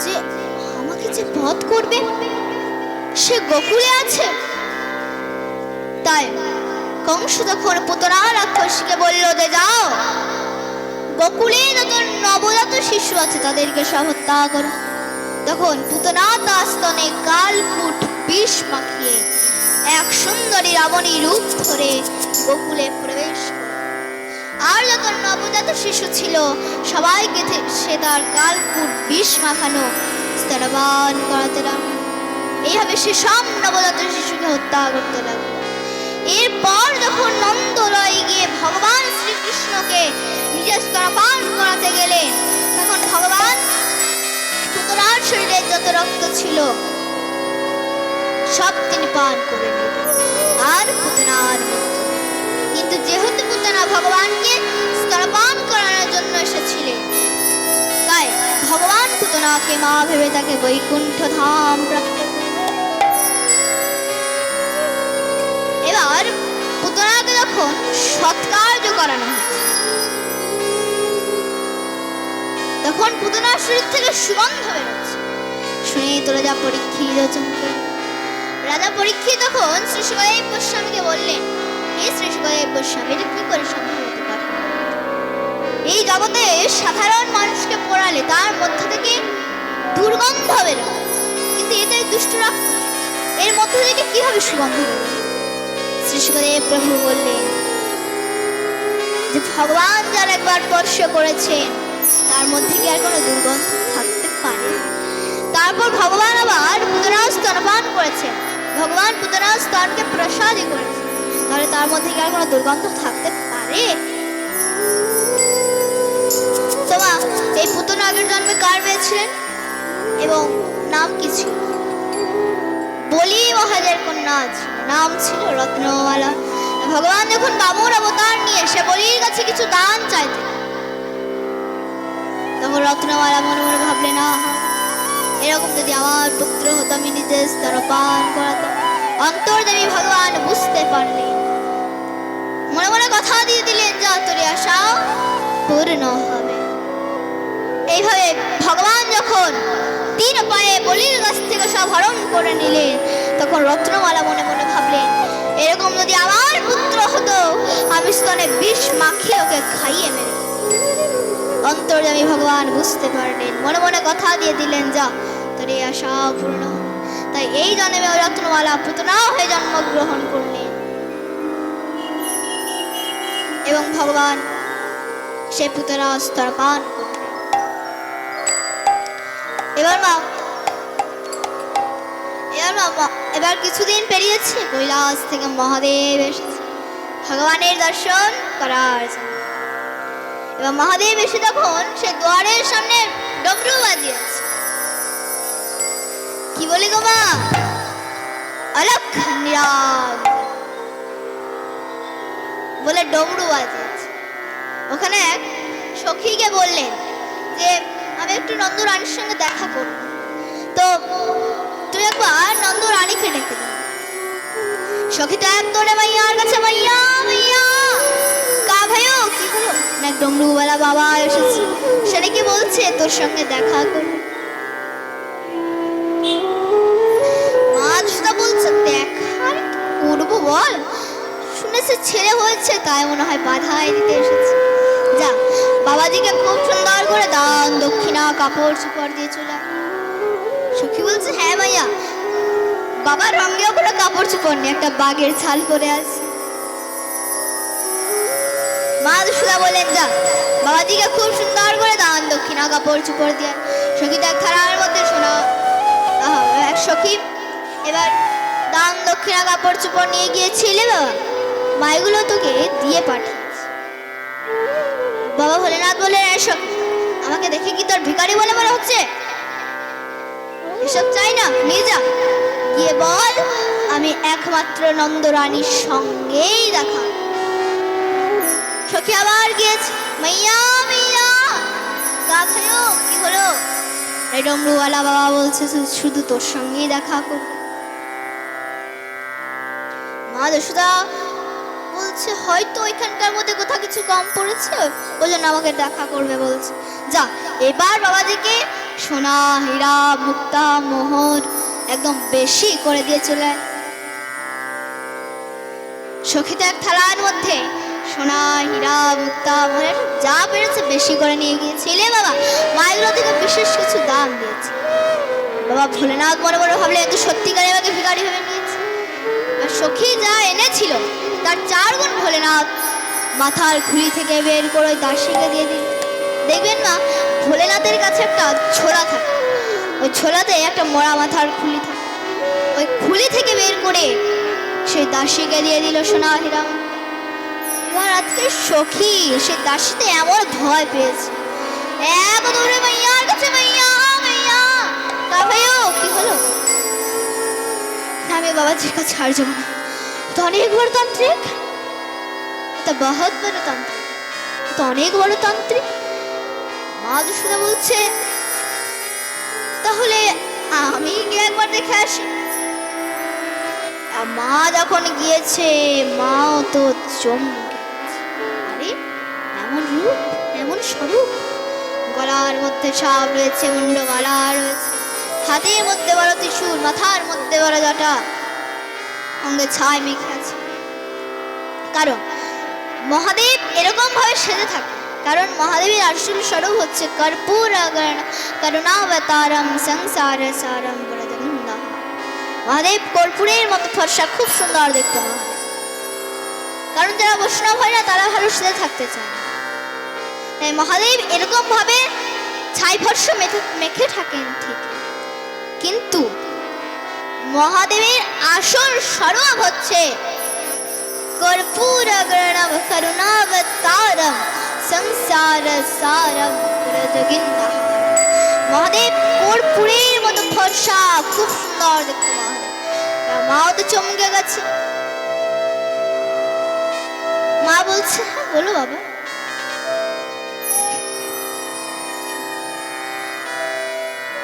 যে আমাকে যে বধ করবে সে গোকুলে আছে, তাই কংস তখন পুতনা রাক্ষসীকে বলল যে যাও গোকুলে যত নবজাত শিশু আছে তাদেরকে সব হত্যা করো। তখন পুতনা তার স্তনে কালকূট বিষ মাখিয়ে এক সুন্দরী রাবণী রূপ ধরে গোকুলে প্রবেশ করল। আর যত নবজাত শিশু ছিল সবাইকে সে তার কালকূট বিষ মাখানো স্তনপান করাতে লাগলো। এইভাবে সে সব নবজাত শিশুকে হত্যা করতে লাগলো। এরপর যখন নন্দলয়ে গিয়ে ভগবান শ্রীকৃষ্ণকে নিজের স্তনপান করাতে গেলেন, তখন ভগবান পুতনার শরীরে যত রক্ত ছিল সব তিনি পান করে নিলেন আর পুতনার মৃত্যু। কিন্তু যেহেতু পুতনা ভগবানকে স্তনপান করানোর জন্য এসেছিলেন, তাই ভগবান পুতনাকে মা ভেবে তাকে বৈকুণ্ঠ ধাম প্রাপ্ত করলেন। এবার পুতনাকে যখন সৎকার্য করানো হচ্ছে, তখন পুতনার শরীর থেকে সুগন্ধ বেরোচ্ছে। শুনে তো রাজা পরীক্ষিত চমকে। রাজা পরীক্ষিত তখন শ্রী সুখদেব গোস্বামীকে বললেন, এই শ্রী সুখদেব গোস্বামী এটা কি করে সম্ভব হতে পারে? এই জগতে সাধারণ মানুষকে পোড়ালে তার মধ্য থেকে দুর্গন্ধ বেরোয়, কিন্তু এটাই দুষ্ট রাক্ষস, এর মধ্য থেকে কিভাবে সুগন্ধ বেরোয়? শ্রী সুখদেব প্রভু বললেন যে ভগবান যার একবার স্পর্শ করেছেন তার মধ্যে কি আর কোনো দুর্গন্ধ থাকতে পারে? তারপর ভগবান আবার পুতনার স্তনপান করেছেন, ভগবান পুতনার স্তনকে প্রসাদী করেছেন, তাহলে তার মধ্যে কি আর কোনো দুর্গন্ধ থাকতে পারে? তোমা এই পুতনা আগের জন্মে কার মেয়ে ছিলেন এবং নাম কি ছিল? বলি মহারাজের কন্যা ছিল, নাম ছিল রত্নমালা। ভগবান যখন বামুর অবতার নিয়ে সে বলির কাছে কিছু দান চাইতেন, তখন রত্নমালা মনে মনে ভাবলেন, আহা এরকম যদি আমার পুত্র হতো আমি নিজে স্তনপান করাতাম। অন্তর্যামী ভগবান বুঝতে পারলেন, মনে মনে কথা দিয়ে দিলেন যা তোর আশা পূর্ণ হবে। এইভাবে ভগবান যখন 3 পায়ে বলির কাছ থেকে সব হরণ করে নিলেন, তখন রত্নমালা মনে মনে ভাবলেন এরকম যদি আমার পুত্র হতো আমি স্তনে বিষ মাখিয়ে ওকে খাইয়ে মেরে। অন্তর্যামী ভগবান বুঝতে পারলেন, মনে মনে কথা দিয়ে দিলেন যা তোর এই আশা পূর্ণ হবে। তাই এই জন্মে রত্নমালা পুতনা হয়ে জন্মগ্রহণ করলেন এবং ভগবান সে পুতনা স্তনপান করলেন। এবার কিছুদিন পেরিয়েছে, কৈলাস থেকে মহাদেব এসেছে ভগবানের দর্শন করার জন্য। এবার মহাদেব এসে তখন সে দ্বারের সামনে ডমরু বাজিয়েছে। কি বলে গো মা? অলক নিরাগ বলে ডমরু বাজিয়েছে। ওখানে এক সখীকে বললেন যে আমি একটু নন্দ রানীর সঙ্গে দেখা করব, তো তুই একবার নন্দ রানীকে ডেকে দে। সখীটা এক তোরে মাইয়ার কাছে, মাইয়া মাইয়া কা ভাইও কি হলো? না ডমরুওয়ালা বাবা এসেছে, সে নাকি বলছে তোর সঙ্গে দেখা করবে। মা যশোদা বলছে দেখা করবো বল, শুনেছে ছেলে হয়েছে তাই মনে হয় বাধাই দিতে এসেছে। যা বাবাজিকে খুব সুন্দর করে দান দক্ষিণা কাপড় চোপড় দিয়ে চলে আয়। সখী বলছে হ্যাঁ ভাইয়া, বাবার রঙেও কোনো কাপড় চোপড় নেই, একটা বাঘের ছাল পরে আছে। মা যশোদা বলেন যা বাবাজিকে খুব সুন্দর করে দান দক্ষিণা কাপড় চোপড় দিয়ে। সখী দেখ থালার মধ্যে শোনা এক সখী এবার দান দক্ষিণা কাপড় চোপড় নিয়ে গিয়েছিলে বাবা, মায়েগুলো তোকে দিয়ে পাঠিয়েছে। বাবা ভোলেনাথ বলে সখী আমাকে দেখে কি তোর ভিখারি বলে মনে হচ্ছে? এসব চাই না, নিয়ে যা, গিয়ে বল আমি একমাত্র নন্দ রানীর সঙ্গেই দেখা। সখী আবার গিয়েছে, মাইয়া মাইয়া কা খায়ো কি হলো? এই ডমরুওয়ালা বাবা বলছে শুধু তোর সঙ্গেই দেখা করবে। মা যশোদা বলছে হয়তো ওইখানকার মধ্যে কোথাও কিছু কম পড়েছে, ওই জন্য আমাকে দেখা করবে বলছে। যা এবার বাবাজিকে সোনা হীরা মুক্তা মোহর একদম বেশি করে দিয়ে চলে আয়। সখীতে এক থালার মধ্যে সোনা হীরা মুক্তা মোহর যা পেরেছে বেশি করে নিয়ে গিয়েছিলে বাবা। মায়ের থেকে বিশেষ কিছু দান দিয়েছে। বাবা ভোলেনাথ মনে মনে ভাবলে এত সত্যিকারে আমাকে ভিখারি ভেবে নিয়েছে। আর সখী যা এনেছিল তার 4 গুণ ভোলেনাথ মাথার খুলি থেকে বের করে দাসীকে দিয়ে দিল। দেখবেন মা, ভোলেনাথের কাছে একটা ছোলা থাকে, ওই ছোলাতে একটা মরা মাথার খুলি থাকে, ওই খুলি থেকে বের করে সেই দাসীকে দিয়ে দিল সোনা হীরা। এবার আজকে সখী সেই দাসীতে এমন ভয় পেয়েছে, এক দৌড়ে মাইয়ার কাছে, মাইয়া মাইয়া তা ভাইও কি হলো? আমি বাবাজির কাছে আর যাবো না, তো অনেক বড় তান্ত্রিক, তা বহুত বড় তান্ত্রিক, তো অনেক বড় তান্ত্রিক। মা যশোদা বলছে তাহলে আমি গিয়ে একবার দেখে আসি। মা যখন গিয়েছে মাও তো চমকে গেছে। আরে এমন রূপ, এমন স্বরূপ, গলার মধ্যে সাপ রয়েছে, মুন্ডমালা রয়েছে, হাতের মধ্যে বড় ত্রিশূল, মাথার মধ্যে বড় জটা, অঙ্গে ছাই মেখে আছে। কারণ মহাদেব এরকম ভাবে সেজে থাকে, কারণ মহাদেবের আসল স্বরূপ হচ্ছে কর্পূর করুণাবতারম সংসার সারম ব্রজনন্দহ। মহাদেব কর্পূরের মতো ফর্সা, খুব সুন্দর দেখতে মহাদেব। কারণ যারা বৈষ্ণব হয় না তারা ভালো সেজে থাকতে চায় না, তাই মহাদেব এরকম ভাবে ছাই ফর্সা মেখে থাকেন ঠিক, কিন্তু মহাদেবের আসল স্বরূপ হচ্ছে কর্পূর করুণাবতারম সংসার সারম ব্রজগিন্দহ। মহাদেব কর্পূরের মতো ফর্সা, খুব সুন্দর দেখতে মহাদেব। মাও তো চমকে গেছে। মা বলছে হ্যাঁ বলো বাবা।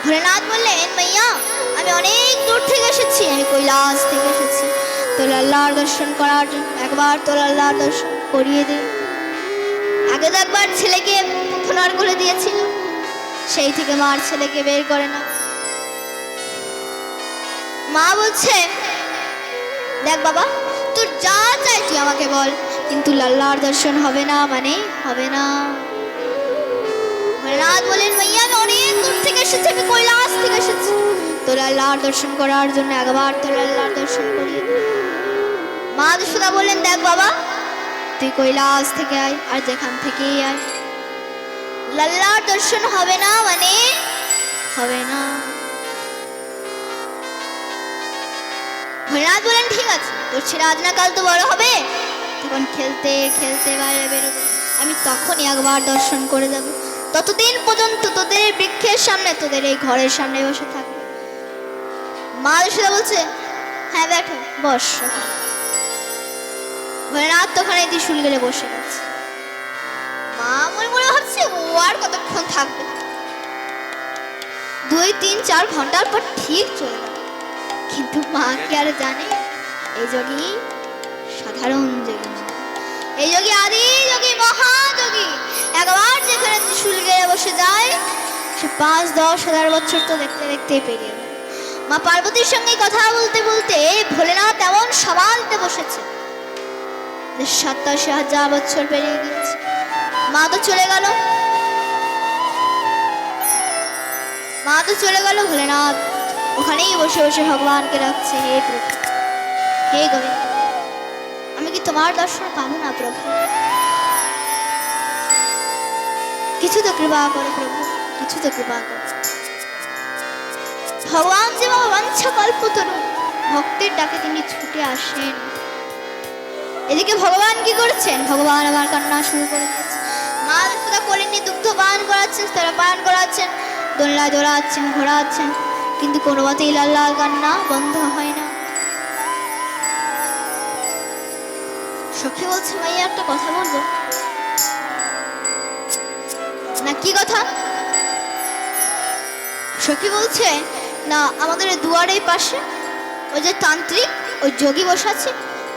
ভোলেনাথ বললেন মাইয়া আমি অনেক দূর থেকে এসেছি, আমি কৈলাস থেকে এসেছি তোর আল্লাহর দর্শন করার জন্য। একবার তোর আল্লাহর দর্শন করিয়ে দে। আগে তো একবার ছেলেকে পুনর করে দিয়েছিল, সেই থেকে মার ছেলেকে বের করে না। মা বলছে দেখ বাবা তোর যা চাই তুই আমাকে বল, কিন্তু আল্লাহর দর্শন হবে না মানে হবে না। ভোলেনাথ বলেন মাইয়া আমি অনেক দূর থেকে এসেছি, আমি কৈলাস থেকে এসেছি তোর আল্লাহর দর্শন করার জন্য, একবার তোর আল্লাহর দর্শন করিয়ে দে। মা যশোদা বললেন দেখ বাবা তুই কৈলাস থেকে আয় আর যেখান থেকেই আয়, আল্লাহর দর্শন হবে না মানে হবে না। ভোলেনাথ বলেন ঠিক আছে, তোর ছেলে আজ না কাল তো বড় হবে, তখন খেলতে খেলতে বাইরে বেরোবে, আমি তখনই একবার দর্শন করে যাব। ততদিন পর্যন্ত তোদের এই বৃক্ষের সামনে, তোদের এই ঘরের সামনে বসে থাকবে। মা যশোদা বলছে হ্যাঁ দেখো বস। ভোলেনাথ তো ওখানে ত্রিশূল গেলে বসে গেছে। মা মনে মনে ভাবছে ও আর কতক্ষণ থাকবে, 2-3-4 ঘন্টার পর ঠিক চলে যাবে। কিন্তু মা কি আর জানে এই যোগী সাধারণ যোগী, এই যোগী আদি যোগী মহাযোগী। একবার যেখানে ত্রিশূল গেড়ে বসে যায় সে 5-10 হাজার বছর তো দেখতে দেখতে পেরিয়ে যায়। মা পার্বতীর সঙ্গে কথা বলতে বলতে ভোলেনাথ এমন সমালতে বসেছে 87,000 বছর পেরিয়ে গিয়েছে। মা তো চলে গেল, মা তো চলে গেল। ভোলেনাথ ওখানেই বসে বসে ভগবানকে রাখছে, হে প্রভু হে গোবিন্দ আমি কি তোমার দর্শন পাবো না প্রভু? কিছু তো কৃপা করো প্রভু, কিছু তো কৃপা করো। ভগবান যে বাঞ্ছা কল্পতরু, ভক্তের ডাকে তিনি ছুটে আসেন। এদিকে ভগবান কি করছেন? ভগবান আমার কান্না শুরু করে দিয়েছে। মা যশোদা কোলে নিয়ে দুগ্ধ পান করাচ্ছেন, তারা পান করাচ্ছেন, দোলনা দোলাচ্ছেন, ঘোরাচ্ছেন, কিন্তু কোনো মতেই লাল্লার কান্না বন্ধ হয় না। সখী বলছে মাইয়া একটা কথা বলবো না। কি কথা? সখী বলছে না আমাদের দুয়ারের পাশে ওই যে তান্ত্রিক ওই যোগী বসে আছে,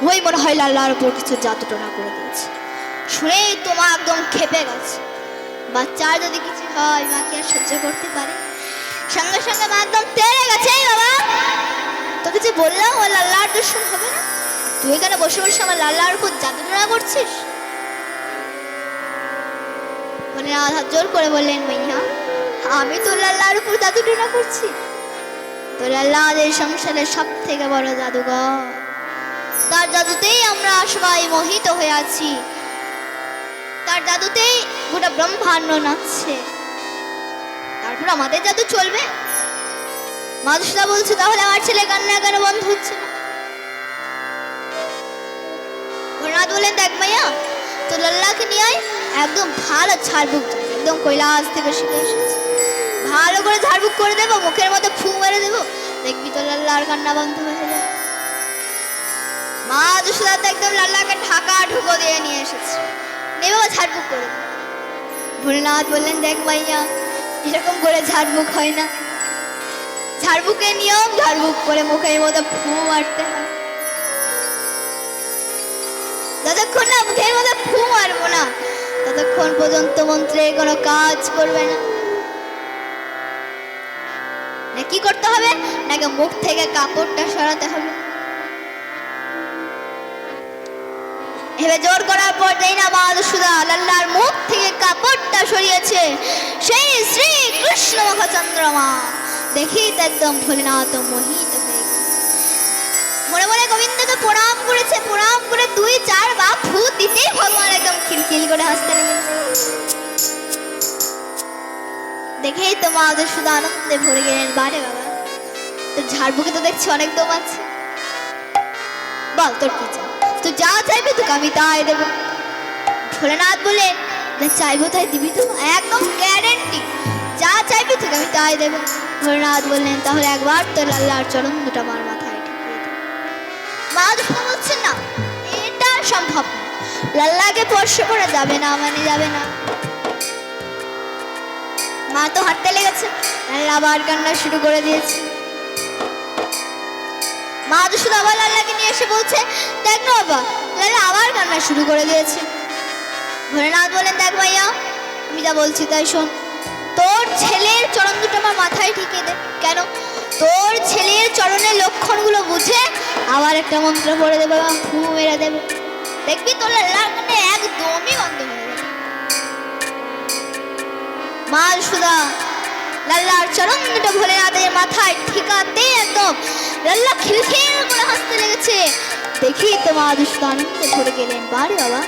ওই মনে হয় লাল্লার উপর কিছু জাদু টোনা করে দিয়েছে। শুনেই তোমা একদম খেপে গেছে। বাচ্চার যদি কিছু হয় মা কি আর সহ্য করতে পারে? সঙ্গে সঙ্গে মা একদম তেড়ে গেছে। এই বাবা, তোকে যে বললাম ও লাল্লার দুশ্মন হবে না, তুই এখানে বসে বসে আমার লাল্লার উপর জাদু টোনা করছিস। ভোলেনাথ হাত জোর করে বললেন, মাইয়া আমি তো লাল্লার উপর জাদু টোনা করছি? তো লাল্লা এই সংসারের সব থেকে বড় জাদুঘর। তার জাদুতেই আমরা সবাই মোহিত হয়ে আছি, তার জাদুতেই গোটা ব্রহ্মাণ্ড নাচছে। তারপর আমাদের জাদু চলবে? মাদুসা বলছে, তাহলে আমার ছেলে কান্না কেন বন্ধ হচ্ছে না? ভোলেনাথ বললেন, দেখ মাইয়া, তো লাল্লাকে নিয়ে আয়, একদম ভালো ঝাড়বুক, একদম কৈলাস থেকে শিখে এসেছে, ভালো করে ঝাড়বুক করে দেবো, মুখের মধ্যে ফু মেরে দেবো, দেখবি তো লাল্লার কান্না বন্ধ হয়ে যাবে। মা দুসুদাত একদম লাল্লাকে ঢাকা ঢুকো দিয়ে নিয়ে এসেছে, নেই বাবা ঝাড়বুক করে। ভোলেনাথ বললেন, দেখ মাইয়া, এরকম করে ঝাড়বুক হয় না, ঝাড়বুকের নিয়ম ঝাড়বুক করে মুখের মধ্যে ফু মারতে হয়। যতক্ষণ না মুখের মধ্যে ফু মারবো না ততক্ষণ পর্যন্ত মন্ত্রের কোনো কাজ করবে না। না কি করতে হবে? নাকি মুখ থেকে কাপড়টা সরাতে হবে। এভাবে জোর করার পর দেই না মাদুসুদা লাল্লার মুখ থেকে কাপড়টা সরিয়েছে সেই শ্রী কৃষ্ণ মুখচন্দ্রমা। দেখি তো একদম ভোলেনাথ মোহিত হয়ে গেল। মনে মনে গোবিন্দকে প্রণাম করেছে, প্রণাম করে 2-4 বার ফু দিতেই ভগবান একদম খিলখিল করে হাসতে লেগেছে। দেখেই তো মাদুসুদা আনন্দে ভরে গেলেন। বারে বাবা, তোর ঝাড়বুকে তো দেখছি অনেক দম আছে, বল তোর কি চাই? তুই যা চাইবি তোকে আমি তাই দেবো। ভোলেনাথ বলে, চাইবো তাই দিবি তো? একদম গ্যারেন্টি, যা চাইবি তোকে আমি তাই দেবো। ভোলেনাথ বললেন, তাহলে একবার তোর লাল্লার চরণ দুটো আমার মাথায় ঠেকিয়ে দে। মা যখন বলছেন, না এটা সম্ভব না, লাল্লাকে স্পর্শ করা যাবে না, মানে যাবে না। মা তো হাঁটতে লেগেছে, লাল্লা আবার কান্না শুরু করে দিয়েছে। মাদুসুদা আবার লাল্লাকে নিয়ে এসে বলছে, দেখ না বাবা, লাল্লা আবার কান্না শুরু করে দিয়েছে। ভোলেনাথ বলেন, দেখ ভাইয়া, আমি যা বলছি তাই শোন, তোর ছেলের চরণ দুটো আমার মাথায় ঠেকিয়ে দে। কেন? তোর ছেলের চরণের লক্ষণগুলো বুঝে আবার একটা মন্ত্র পড়ে দেবো এবং ফু মেরে দেবো, দেখবি তোর লাল্লার কান্না একদমই বন্ধ হয়ে যাবে। মাদুসুদা লাল্লার চরণ দুটো ভোলেনাথের মাথায় ঠিকাতে একদম লাল্লা খিলখিল করে হাসতে লেগেছে। দেখি তো মাদুসুদা আনন্দে ভরে গেলেন। বারে বাবা,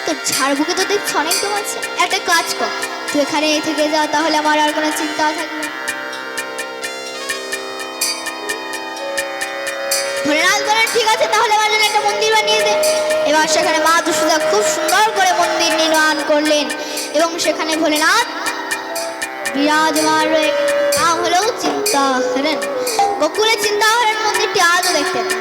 তোর ঝাড়বুকে তো দেখছি অনেক দম আছে, একটা কাজ কর, তুই এখানে থেকে যা, তাহলে আমার আর কোনো চিন্তা থাকবে না। ভোলেনাথ বলেন, ঠিক আছে, তাহলে আমার জন্য একটা মন্দির বানিয়ে দে। এবার সেখানে মাদুসুদা খুব সুন্দর করে মন্দির নির্মাণ করলেন এবং সেখানে ভোলেনাথ বিরাজমান রয়ে, নাম হলো চিন্তাহরণ। গোকুলে চিন্তাহরণ মন্দিরটি আজও দেখতে পান।